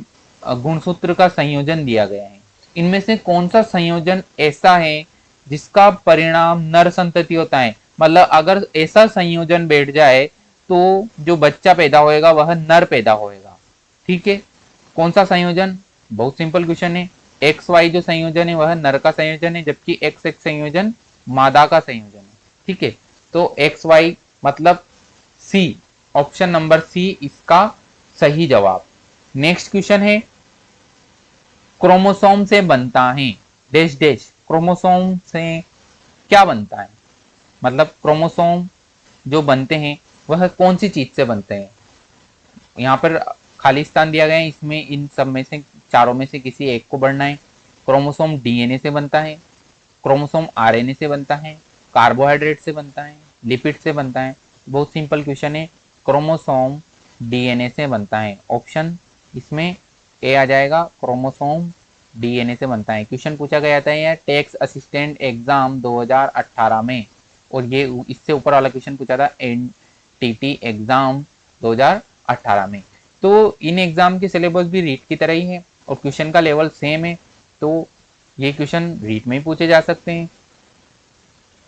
गुणसूत्र का संयोजन दिया गया है, इनमें से कौन सा संयोजन ऐसा है जिसका परिणाम नर संतति होता है। मतलब अगर ऐसा संयोजन बैठ जाए तो जो बच्चा पैदा होएगा वह नर पैदा होएगा, ठीक है। कौन सा संयोजन, बहुत सिंपल क्वेश्चन है। एक्स वाई जो संयोजन है वह नर का संयोजन है, जबकि एक्स एक्स संयोजन मादा का संयोजन है, ठीक है। तो एक्स वाई मतलब सी, ऑप्शन नंबर सी इसका सही जवाब। नेक्स्ट क्वेश्चन है, क्रोमोसोम से बनता है डैश डैश। क्रोमोसोम से क्या बनता है, मतलब क्रोमोसोम जो बनते हैं वह कौन सी चीज से बनते हैं। यहाँ पर खाली स्थान दिया गया है, इसमें इन सब में से चारों में से किसी एक को बढ़ना है। क्रोमोसोम डीएनए से बनता है, क्रोमोसोम आरएनए से बनता है, कार्बोहाइड्रेट से बनता है, लिपिड से बनता है। बहुत सिंपल क्वेश्चन है, क्रोमोसोम डीएनए से बनता है। ऑप्शन इसमें ए आ जाएगा, क्रोमोसोम डीएनए से बनता है। क्वेश्चन पूछा गया था यह टैक्स असिस्टेंट एग्जाम 2018 में, और ये इससे ऊपर वाला क्वेश्चन पूछा था एनटीटी एग्जाम 2018 में। तो इन एग्जाम के सिलेबस भी रीट की तरह ही है और क्वेश्चन का लेवल सेम है, तो ये क्वेश्चन रीट में ही पूछे जा सकते हैं।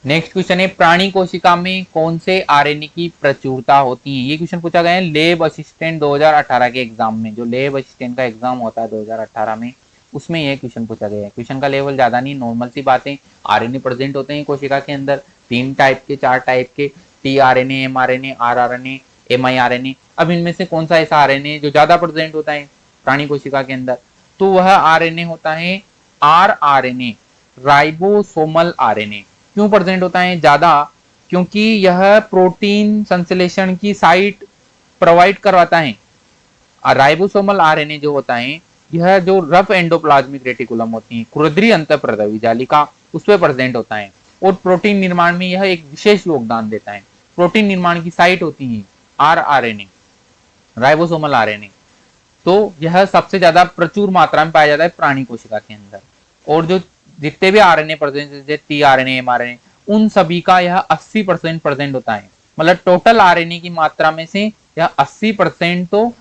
नेक्स्ट क्वेश्चन है, प्राणी कोशिका में कौन से आरएनए की प्रचुरता होती है। ये क्वेश्चन पूछा गया है लैब असिस्टेंट 2018 के एग्जाम में, जो लैब असिस्टेंट का एग्जाम होता है 2018 में, उसमें यह क्वेश्चन पूछा गया है। क्वेश्चन का लेवल ज्यादा नहीं, नॉर्मल सी बातें। आरएनए प्रेजेंट होते हैं कोशिका के अंदर, 3 टाइप के 4 टाइप के, T RNA, M RNA, R RNA, M I RNA. अब इनमें से कौन सा ऐसा आरएनए जो ज्यादा प्रेजेंट होता है प्राणी कोशिका के अंदर, तो वह आरएनए होता है आर आरएनए, राइबोसोमल आरएनए। क्यों प्रेजेंट होता है ज्यादा, क्योंकि यह प्रोटीन संश्लेषण की साइट प्रोवाइड करवाता है। राइबोसोमल आरएनए जो होता है, यह जो रफ एंडोप्लाज्मिक रेटिकुलम होती है, कुरद्री अंतःप्रद्रवी जालिका, उस पर प्रेजेंट होता है और प्रोटीन निर्माण में यह एक विशेष योगदान देता है। प्रोटीन निर्माण की साइट होती है आर आरएनए, राइबोसोमल आरएनए। तो यह सबसे ज्यादा प्रचुर मात्रा में पाया जाता है प्राणी कोशिका के अंदर। और जो जितने भी आरएनए प्रेजेंट, जैसे टी आरएनए, एम आरएनए, उन सभी का यह 80% प्रेजेंट होता है। मतलब टोटल आरएनए की मात्रा में से यह 80% तो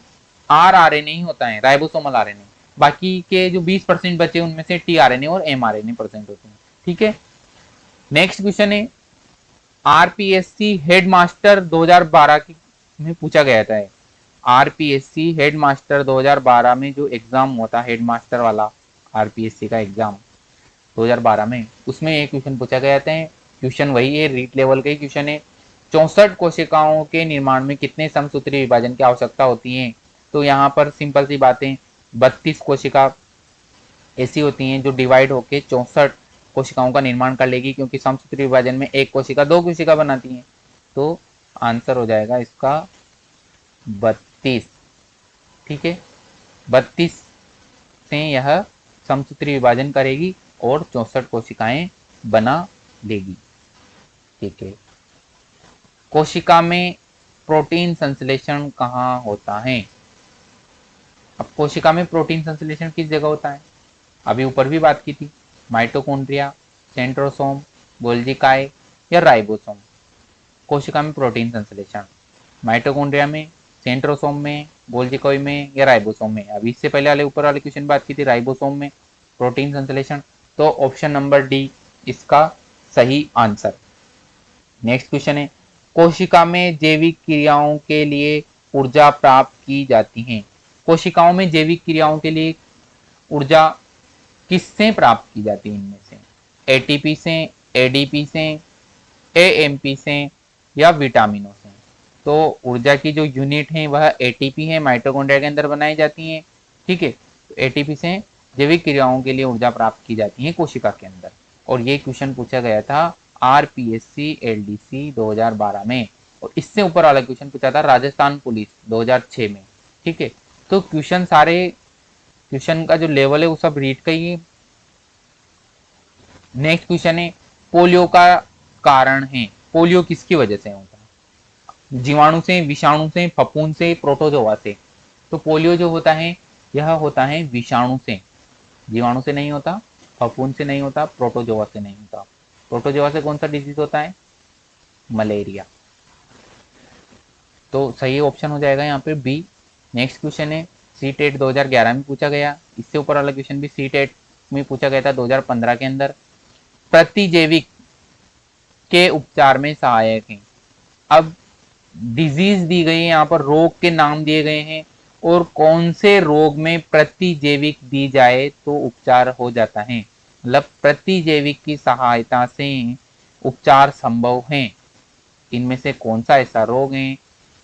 आर आरएनए ही होता है, राइबोसोमल आरएनए। बाकी के जो 20% बचे उनमें से टी आरएनए और एम आरएनए प्रेजेंट होते हैं, ठीक है। नेक्स्ट क्वेश्चन है, आरपीएससी हेडमास्टर 2012 में पूछा गया था। आरपीएससी हेडमास्टर 2012 में जो एग्जाम हुआ था, हेडमास्टर वाला आरपीएससी का एग्जाम 2012 में, उसमें एक क्वेश्चन पूछा गया था। क्वेश्चन वही है, रीट लेवल का ही क्वेश्चन है। 64 कोशिकाओं के निर्माण में कितने समसूत्री विभाजन की आवश्यकता होती है। तो यहाँ पर सिंपल सी बातें, 32 कोशिका ऐसी होती हैं जो डिवाइड होके 64 कोशिकाओं का निर्माण कर लेगी, क्योंकि समसूत्री विभाजन में एक कोशिका 2 कोशिका बनाती है। तो आंसर हो जाएगा इसका 32, ठीक है। 32 से यह समसूत्री विभाजन करेगी और 64 कोशिकाएं बना लेगी, ठीक है। कोशिका में प्रोटीन संश्लेषण कहाँ होता है। अब कोशिका में प्रोटीन संश्लेषण किस जगह होता है, अभी ऊपर भी बात की थी, माइटोकॉन्ड्रिया, सेंट्रोसोम, गोल्जी काय या राइबोसोम। कोशिका में प्रोटीन संश्लेषण माइटोकॉन्ड्रिया में, सेंट्रोसोम में, गोल्जी कॉय में या राइबोसोम में। अभी इससे पहले वाले ऊपर वाले क्वेश्चन बात की थी राइबोसोम में प्रोटीन संश्लेषण, तो ऑप्शन नंबर डी इसका सही आंसर। नेक्स्ट क्वेश्चन है, कोशिका में जैविक क्रियाओं के लिए ऊर्जा प्राप्त की जाती है। कोशिकाओं में जैविक क्रियाओं के लिए ऊर्जा किससे प्राप्त की जाती है, इनमें से एटीपी से, एडीपी से, एएमपी से या विटामिनों से। तो ऊर्जा की जो यूनिट है वह एटीपी है, माइटोकॉन्ड्रिया के अंदर बनाई जाती है, ठीक है। तो एटीपी से जैविक क्रियाओं के लिए ऊर्जा प्राप्त की जाती है कोशिका के अंदर। और ये क्वेश्चन पूछा गया था आरपीएससी एलडीसी 2012 में, और इससे ऊपर वाला क्वेश्चन पूछा था राजस्थान पुलिस 2006 में, ठीक है। तो क्वेश्चन सारे क्वेश्चन का जो लेवल है वो सब रीड करिए। नेक्स्ट क्वेश्चन है पोलियो का कारण है। पोलियो किसकी वजह से होता है? जीवाणु से, विषाणु से, फफूंद से, प्रोटोजोआ से। तो पोलियो जो होता है यह होता है विषाणु से, जीवाणु से नहीं होता, फफूंद से नहीं होता, प्रोटोजोआ से नहीं होता। प्रोटोजोआ से कौन सा डिजीज होता है? मलेरिया। तो सही ऑप्शन हो जाएगा यहाँ पे बी। नेक्स्ट क्वेश्चन है सी टेट 2011 में पूछा गया, इससे ऊपर वाला क्वेश्चन भी सी टेट में पूछा गया था 2015 के अंदर। प्रतिजैविक के उपचार में सहायक है। अब डिजीज दी गई है, यहाँ पर रोग के नाम दिए गए हैं और कौन से रोग में प्रतिजैविक दी जाए तो उपचार हो जाता है, मतलब प्रतिजैविक की सहायता से उपचार संभव है। इनमें से कौन सा ऐसा रोग है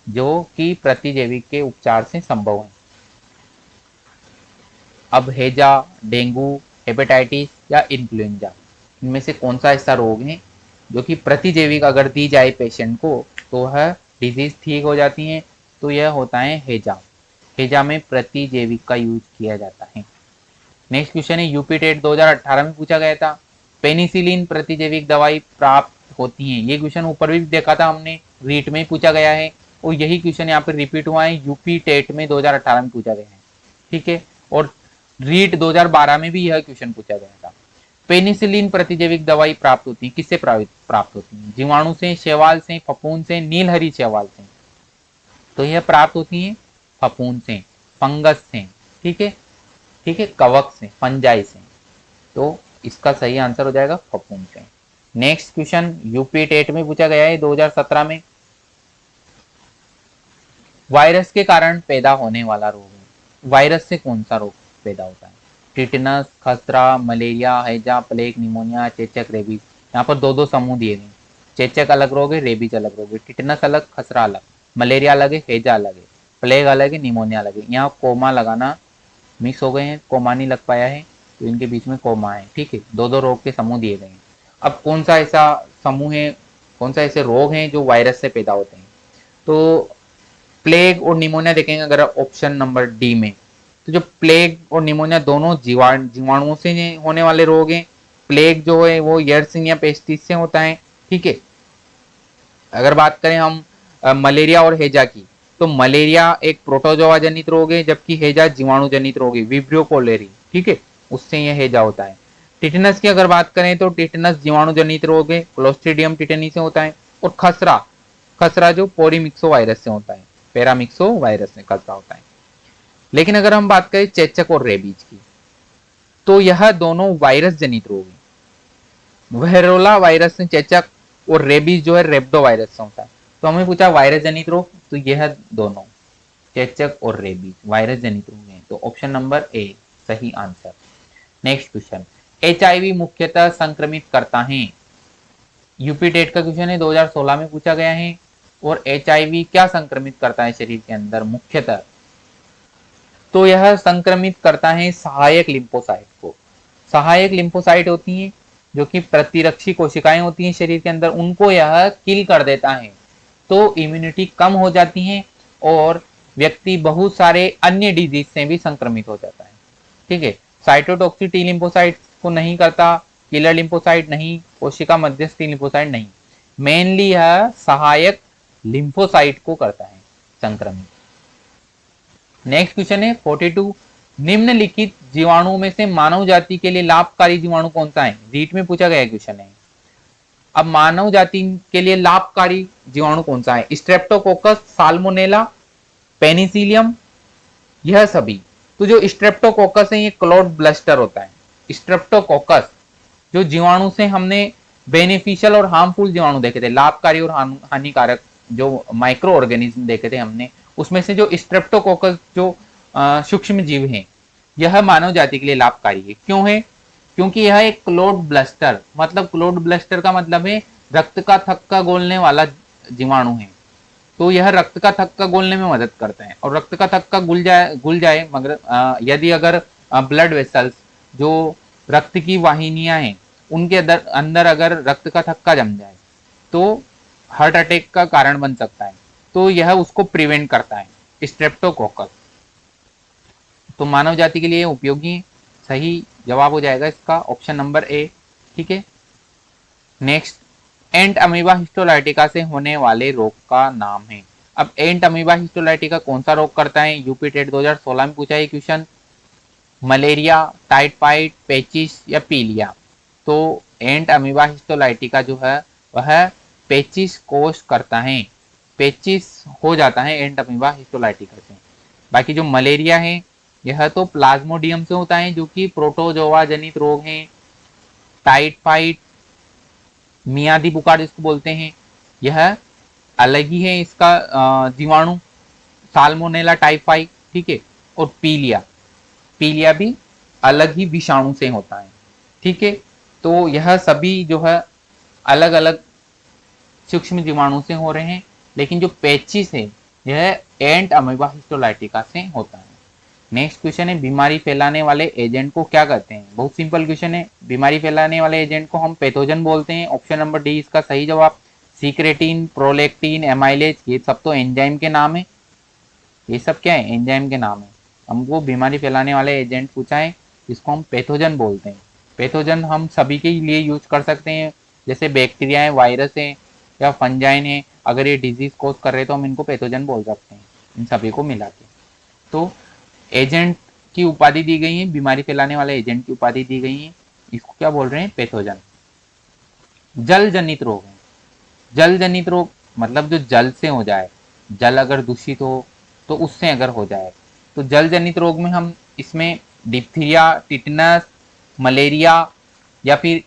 जो कि प्रतिजैविक के उपचार से संभव है? अब हैजा, डेंगू, हेपेटाइटिस या इन्फ्लुएंजा, इनमें से कौन सा ऐसा रोग है जो कि प्रतिजैविक अगर दी जाए पेशेंट को तो वह डिजीज ठीक हो जाती है? तो यह होता है हैजा। हैजा में प्रतिजैविक का यूज किया जाता है। नेक्स्ट क्वेश्चन है यूपी टेट 2018 में पूछा गया था, पेनिसिलिन प्रतिजैविक दवाई प्राप्त होती है। ये क्वेश्चन ऊपर भी देखा था हमने, रीट में पूछा गया है और यही क्वेश्चन यहाँ पर रिपीट हुआ है, यूपी टेट में 2018 में पूछा गया है। ठीक है, और रीट 2012 में भी यह क्वेश्चन पूछा गया था। पेनिसिलिन प्रतिजैविक दवाई प्राप्त होती है, किससे प्राप्त होती है? जीवाणु से, शैवाल से, फफूंद से, नीलहरी शैवाल से। तो यह प्राप्त होती है फफूंद से, फंगस से। ठीक है, ठीक है, कवक से, फंजाई से। तो इसका सही आंसर हो जाएगा फफूंद से। नेक्स्ट क्वेश्चन यूपी टेट में पूछा गया है 2017 में, वायरस के कारण पैदा होने वाला रोग है। वायरस से कौन सा रोग पैदा होता है? टिटनस, खसरा, मलेरिया, हैजा, प्लेग, निमोनिया, चेचक, रेबीज। यहाँ पर दो दो समूह दिए गए, चेचक अलग रोग है, रेबीज अलग रोग है, टिटनस अलग, खसरा अलग, मलेरिया अलग है, हैजा अलग है, प्लेग अलग है, निमोनिया अलग है। यहाँ कोमा लगाना मिक्स हो गए हैं, कोमा नहीं लग पाया है तो इनके बीच में कोमा है। ठीक है, दो दो रोग के समूह दिए गए हैं। अब कौन सा ऐसा समूह है, कौन सा ऐसे रोग हैं जो वायरस से पैदा होते हैं? तो प्लेग और निमोनिया देखेंगे अगर ऑप्शन नंबर डी में, तो जो प्लेग और निमोनिया दोनों जीवाणुओं से होने वाले रोग हैं। प्लेग जो है वो यर्सिनिया पेस्टिस से होता है। ठीक है, अगर बात करें हम मलेरिया और हैजा की, तो मलेरिया एक प्रोटोजोआ जनित रोग है जबकि हैजा जीवाणु जनित रोग है, विब्रियो कोलेरी। ठीक है, उससे यह हैजा होता है। टिटनस की अगर बात करें तो टिटनस जीवाणु जनित रोग है, क्लोस्ट्रीडियम टिटनी से होता है। और खसरा, खसरा जो पोरीमिक्सो वायरस से होता है, पैरामिक्सो वायरस से खसरा होता है। लेकिन अगर हम बात करें चेचक और रेबीज की, तो यह दोनों वायरस जनित रोग है। वेरोला वायरस से चेचक और रेबीज जो है रेब्डो वायरस से होता है। तो हमें पूछा वायरस जनित रोग, तो यह दोनों चेचक और रेबीज वायरस जनित रोग हैं। तो ऑप्शन नंबर ए सही आंसर। नेक्स्ट क्वेश्चन, एचआईवी मुख्यतः संक्रमित करता है। यूपी टेट का क्वेश्चन है, 2016 में पूछा गया है। और एचआईवी क्या संक्रमित करता है शरीर के अंदर मुख्यतः? तो यह संक्रमित करता है सहायक लिम्फोसाइट को। सहायक लिम्फोसाइट होती हैं जो कि प्रतिरक्षी कोशिकाएं होती हैं शरीर के अंदर, उनको यह किल कर देता है तो इम्यूनिटी कम हो जाती है और व्यक्ति बहुत सारे अन्य डिजीज से भी संक्रमित हो जाता है। ठीक है, साइटोटॉक्सिक टी लिम्फोसाइट को नहीं करता, किलर लिम्फोसाइट नहीं, कोशिका मध्यस्थी लिम्फोसाइट नहीं, मेनली यह सहायक लिम्फोसाइट को करता है संक्रमित। नेक्स्ट क्वेश्चन है 42, निम्नलिखित जीवाणुओं में से मानव जाति के लिए लाभकारी जीवाणु कौन सा है? रीट में पूछा गया क्वेश्चन है। अब मानव जाति के लिए लाभकारी जीवाणु कौन सा है? स्ट्रेप्टोकोकस, साल्मोनेला, पेनिसिलियम, यह सभी। तो जो स्ट्रेप्टोकोकस है ये क्लॉड ब्लस्टर होता है। स्ट्रेप्टोकोकस जो जीवाणु से हमने बेनिफिशियल और हार्मफुल जीवाणु देखे थे, लाभकारी और हानिकारक जो माइक्रो ऑर्गेनिज्म देखे थे हमने, उसमें से जो स्ट्रेप्टोकोकस जो सूक्ष्म जीव हैं यह मानव जाति के लिए लाभकारी है। क्यों है? क्योंकि यह एक क्लोड ब्लस्टर, मतलब क्लोड ब्लस्टर का मतलब है रक्त का थक्का गोलने वाला जीवाणु है। तो यह रक्त का थक्का गोलने में मदद करता है और रक्त का थक्का गुल जाए मगर यदि अगर ब्लड वेसल्स जो रक्त की वाहिनियां हैं उनके अंदर अगर रक्त का थक्का जम जाए तो हार्ट अटैक का कारण बन सकता है। तो यह उसको प्रिवेंट करता है स्ट्रेप्टोकोकस। तो मानव जाति के लिए उपयोगी, सही जवाब हो जाएगा इसका ऑप्शन नंबर ए। ठीक है, नेक्स्ट, एंट अमीबा हिस्टोलाइटिका से होने वाले रोग का नाम है। अब एंट अमीबा हिस्टोलाइटिका कौन सा रोग करता है, यूपी टेट 2016 में पूछा है क्वेश्चन। मलेरिया, टाइफाइड, पेचिस या पीलिया। तो एंट अमीबा हिस्टोलाइटिका जो है वह पेचिस कोष करता है, पेचिस हो जाता है एंट अमीबा हिस्टोलाइटिका से। बाकी जो मलेरिया है यह तो प्लाज्मोडियम से होता है जो कि प्रोटोजोआ जनित रोग है। टाइफाइड, मियादी बुखार जिसको बोलते हैं, यह अलग ही है इसका जीवाणु, साल्मोनेला टाइफाई। ठीक है, और पीलिया, पीलिया भी अलग ही विषाणु से होता है। ठीक है, तो यह सभी जो है अलग अलग सूक्ष्म जीवाणु से हो रहे हैं, लेकिन जो पेचिस है यह एंट अमीबा हिस्टोलाइटिका से होता है। नेक्स्ट क्वेश्चन है, बीमारी फैलाने वाले एजेंट को क्या कहते हैं। बहुत सिंपल क्वेश्चन है, बीमारी फैलाने वाले एजेंट को हम पैथोजन बोलते हैं। ऑप्शन नंबर डी इसका सही जवाब। सीक्रेटिन, प्रोलेक्टिन, एमाइलेज, ये सब तो एंजाइम के नाम है। ये सब क्या है, एंजाइम के नाम है। हमको बीमारी फैलाने वाले एजेंट पूछा है जिसको हम पैथोजन बोलते हैं। पैथोजन हम सभी के लिए यूज कर सकते हैं, जैसे बैक्टीरिया है, वायरस है या फंजाइन है। अगर ये डिजीज कोज कर रहे तो हम इनको पैथोजन बोल सकते हैं, इन सभी को मिला के। तो एजेंट की उपाधि दी गई है, बीमारी फैलाने वाले एजेंट की उपाधि दी गई है, इसको क्या बोल रहे हैं, पैथोजन। जल जनित रोग है, जल जनित रोग मतलब जो जल से हो जाए, जल अगर दूषित हो तो उससे अगर हो जाए, तो जल जनित रोग में हम इसमें डिप्थीरिया, टिटनस, मलेरिया या फिर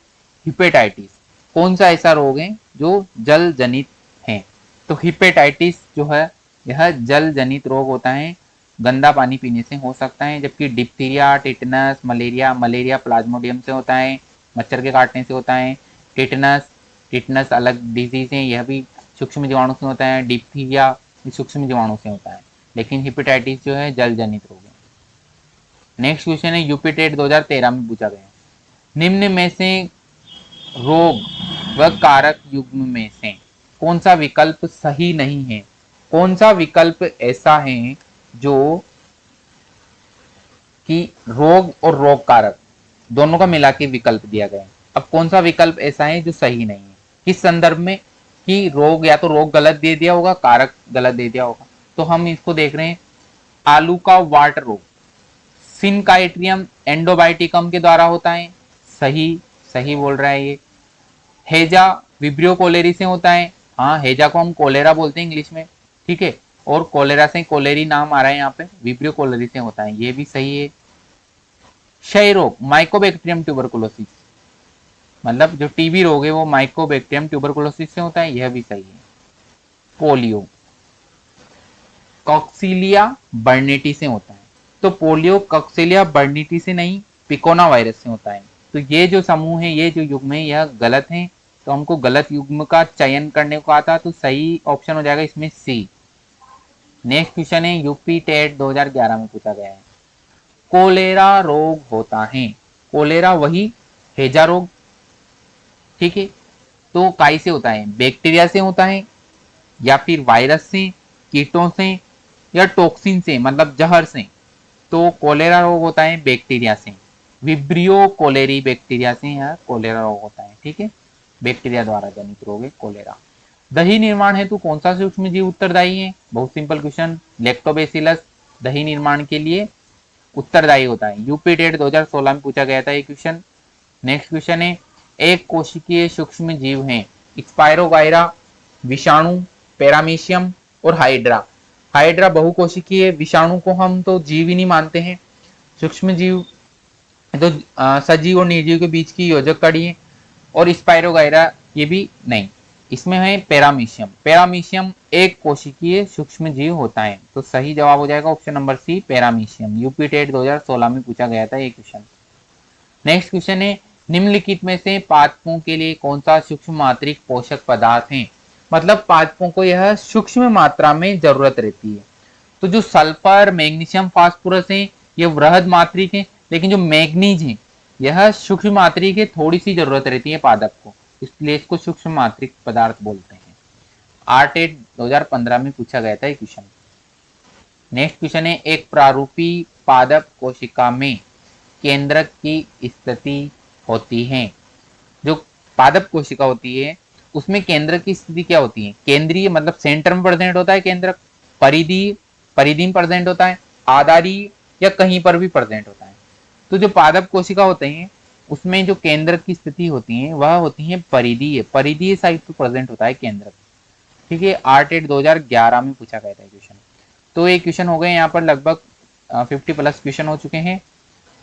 हिपेटाइटिस, कौन सा ऐसा रोग है जो जल जनित है। तो हिपेटाइटिस जो है यह जल जनित रोग होता है, गंदा पानी पीने से हो सकता है। जबकि diphtheria, tetanus, malaria, malaria Plasmodium से होता है, मच्छर के काटने से होता है। टिटनस, टिटनस अलग डिजीज है, यह भी सूक्ष्म जीवाणु से होता है। डिप्थीरिया भी सूक्ष्म जीवाणु से होता है, लेकिन हिपेटाइटिस जो है जल जनित रोग है। नेक्स्ट क्वेश्चन है, यूपी टेट 2013 में पूछा गया, निम्न में से रोग व कारक युग्म में से कौन सा विकल्प सही नहीं है। कौन सा विकल्प ऐसा है जो कि रोग और रोग कारक दोनों का मिला के विकल्प दिया गया है। अब कौन सा विकल्प ऐसा है जो सही नहीं है, किस संदर्भ में, कि रोग या तो रोग गलत दे दिया होगा, कारक गलत दे दिया होगा। तो हम इसको देख रहे हैं, आलू का वाट रोग सिनकाइट्रियम एंडोबाइटिकम के द्वारा होता है, सही, सही बोल रहा है ये। हेजा विब्रियो कोलेरी से होता है, हाँ हेजा को हम कोलेरा बोलते हैं इंग्लिश में। ठीक है, और कोलेरा से कोलेरी नाम आ रहा है यहाँ पे, विब्रियो कोलेरी से होता है, ये भी सही है। क्षय रोग माइकोबैक्टीरियम ट्यूबरकुलोसिस, मतलब जो टीबी रोग है वो माइकोबैक्टीरियम ट्यूबरकुलोसिस से होता है, यह भी सही है। पोलियो कॉक्सिलिया बर्नेटी से होता है, तो पोलियो कॉक्सिलिया बर्नेटी से नहीं, पिकोना वायरस से होता है। तो ये जो समूह है, ये जो युग्म है, यह गलत है, तो हमको गलत युग्म का चयन करने को आता, तो सही ऑप्शन हो जाएगा इसमें सी। नेक्स्ट क्वेश्चन है, यूपी टेट 2011 में पूछा गया है, कोलेरा रोग होता है, कोलेरा वही हेजा रोग। ठीक है, तो काई से होता है, बैक्टीरिया से होता है या फिर वायरस से, कीटों से या टॉक्सिन से, मतलब जहर से। तो कोलेरा रोग होता है बैक्टीरिया से, विब्रियो कोलेरी बैक्टीरिया से यह कोलेरा रोग होता है। ठीक है, बैक्टीरिया द्वारा जनित रोग है कोलेरा। दही निर्माण हेतु कौन सा सूक्ष्म जीव उत्तरदायी है, बहुत सिंपल क्वेश्चन, लैक्टोबैसिलस दही निर्माण के लिए उत्तरदायी होता है। यूपी टेट 2016 में पूछा गया था ये क्वेश्चन। नेक्स्ट क्वेश्चन है, एक कोशिकीय सूक्ष्म जीव हैं स्पायरोगायरा, विषाणु, पैरामीशियम और हाइड्रा। हाइड्रा बहुकोशिकीय, विषाणु को हम तो जीव ही नहीं मानते हैं, सूक्ष्म जीव तो सजीव और निर्जीव के बीच की योजक कड़ी है। और स्पायरोगायरा ये भी नहीं, इसमें है पैरामीशियम। पैरामीशियम एक कोशिकीय सूक्ष्म जीव होता है, तो सही जवाब हो जाएगा option number C, paramecium. UP TET 2016 में पूछा गया था ये क्वेश्चन। नेक्स्ट क्वेश्चन है, निम्नलिखित में से पादपों के लिए कौन सा सूक्ष्म मात्रिक पोषक पदार्थ है, मतलब पादपों को यह सूक्ष्म मात्रा में जरूरत रहती है। तो जो सल्फर, मैग्नीशियम, फास्फोरस है ये वृहद मात्रिक है, लेकिन जो मैग्नीज है यह सूक्ष्म मात्रिक है, थोड़ी सी जरूरत रहती है पादप को, इसलिए इसको सूक्ष्म मात्रिक पदार्थ बोलते हैं। आरटेट 2015 में पूछा गया था ये क्वेश्चन। नेक्स्ट क्वेश्चन है, एक प्रारूपी पादप कोशिका में केंद्रक की स्थिति होती है। जो पादप कोशिका होती है उसमें केंद्रक की स्थिति क्या होती है? केंद्रीय मतलब सेंटर में प्रेजेंट होता है केंद्रक, परिधि परिधि में प्रेजेंट होता है, आधारी या कहीं पर भी प्रेजेंट होता है। तो जो पादप कोशिका होते हैं उसमें जो केंद्रक की स्थिति होती है वह होती है परिधीय, परिधीय साइड पर प्रेजेंट होता है केंद्रक। ठीक है, आर्ट 2011 में पूछा गया था क्वेश्चन। तो ये क्वेश्चन हो गए यहाँ पर लगभग 50 प्लस क्वेश्चन हो चुके हैं।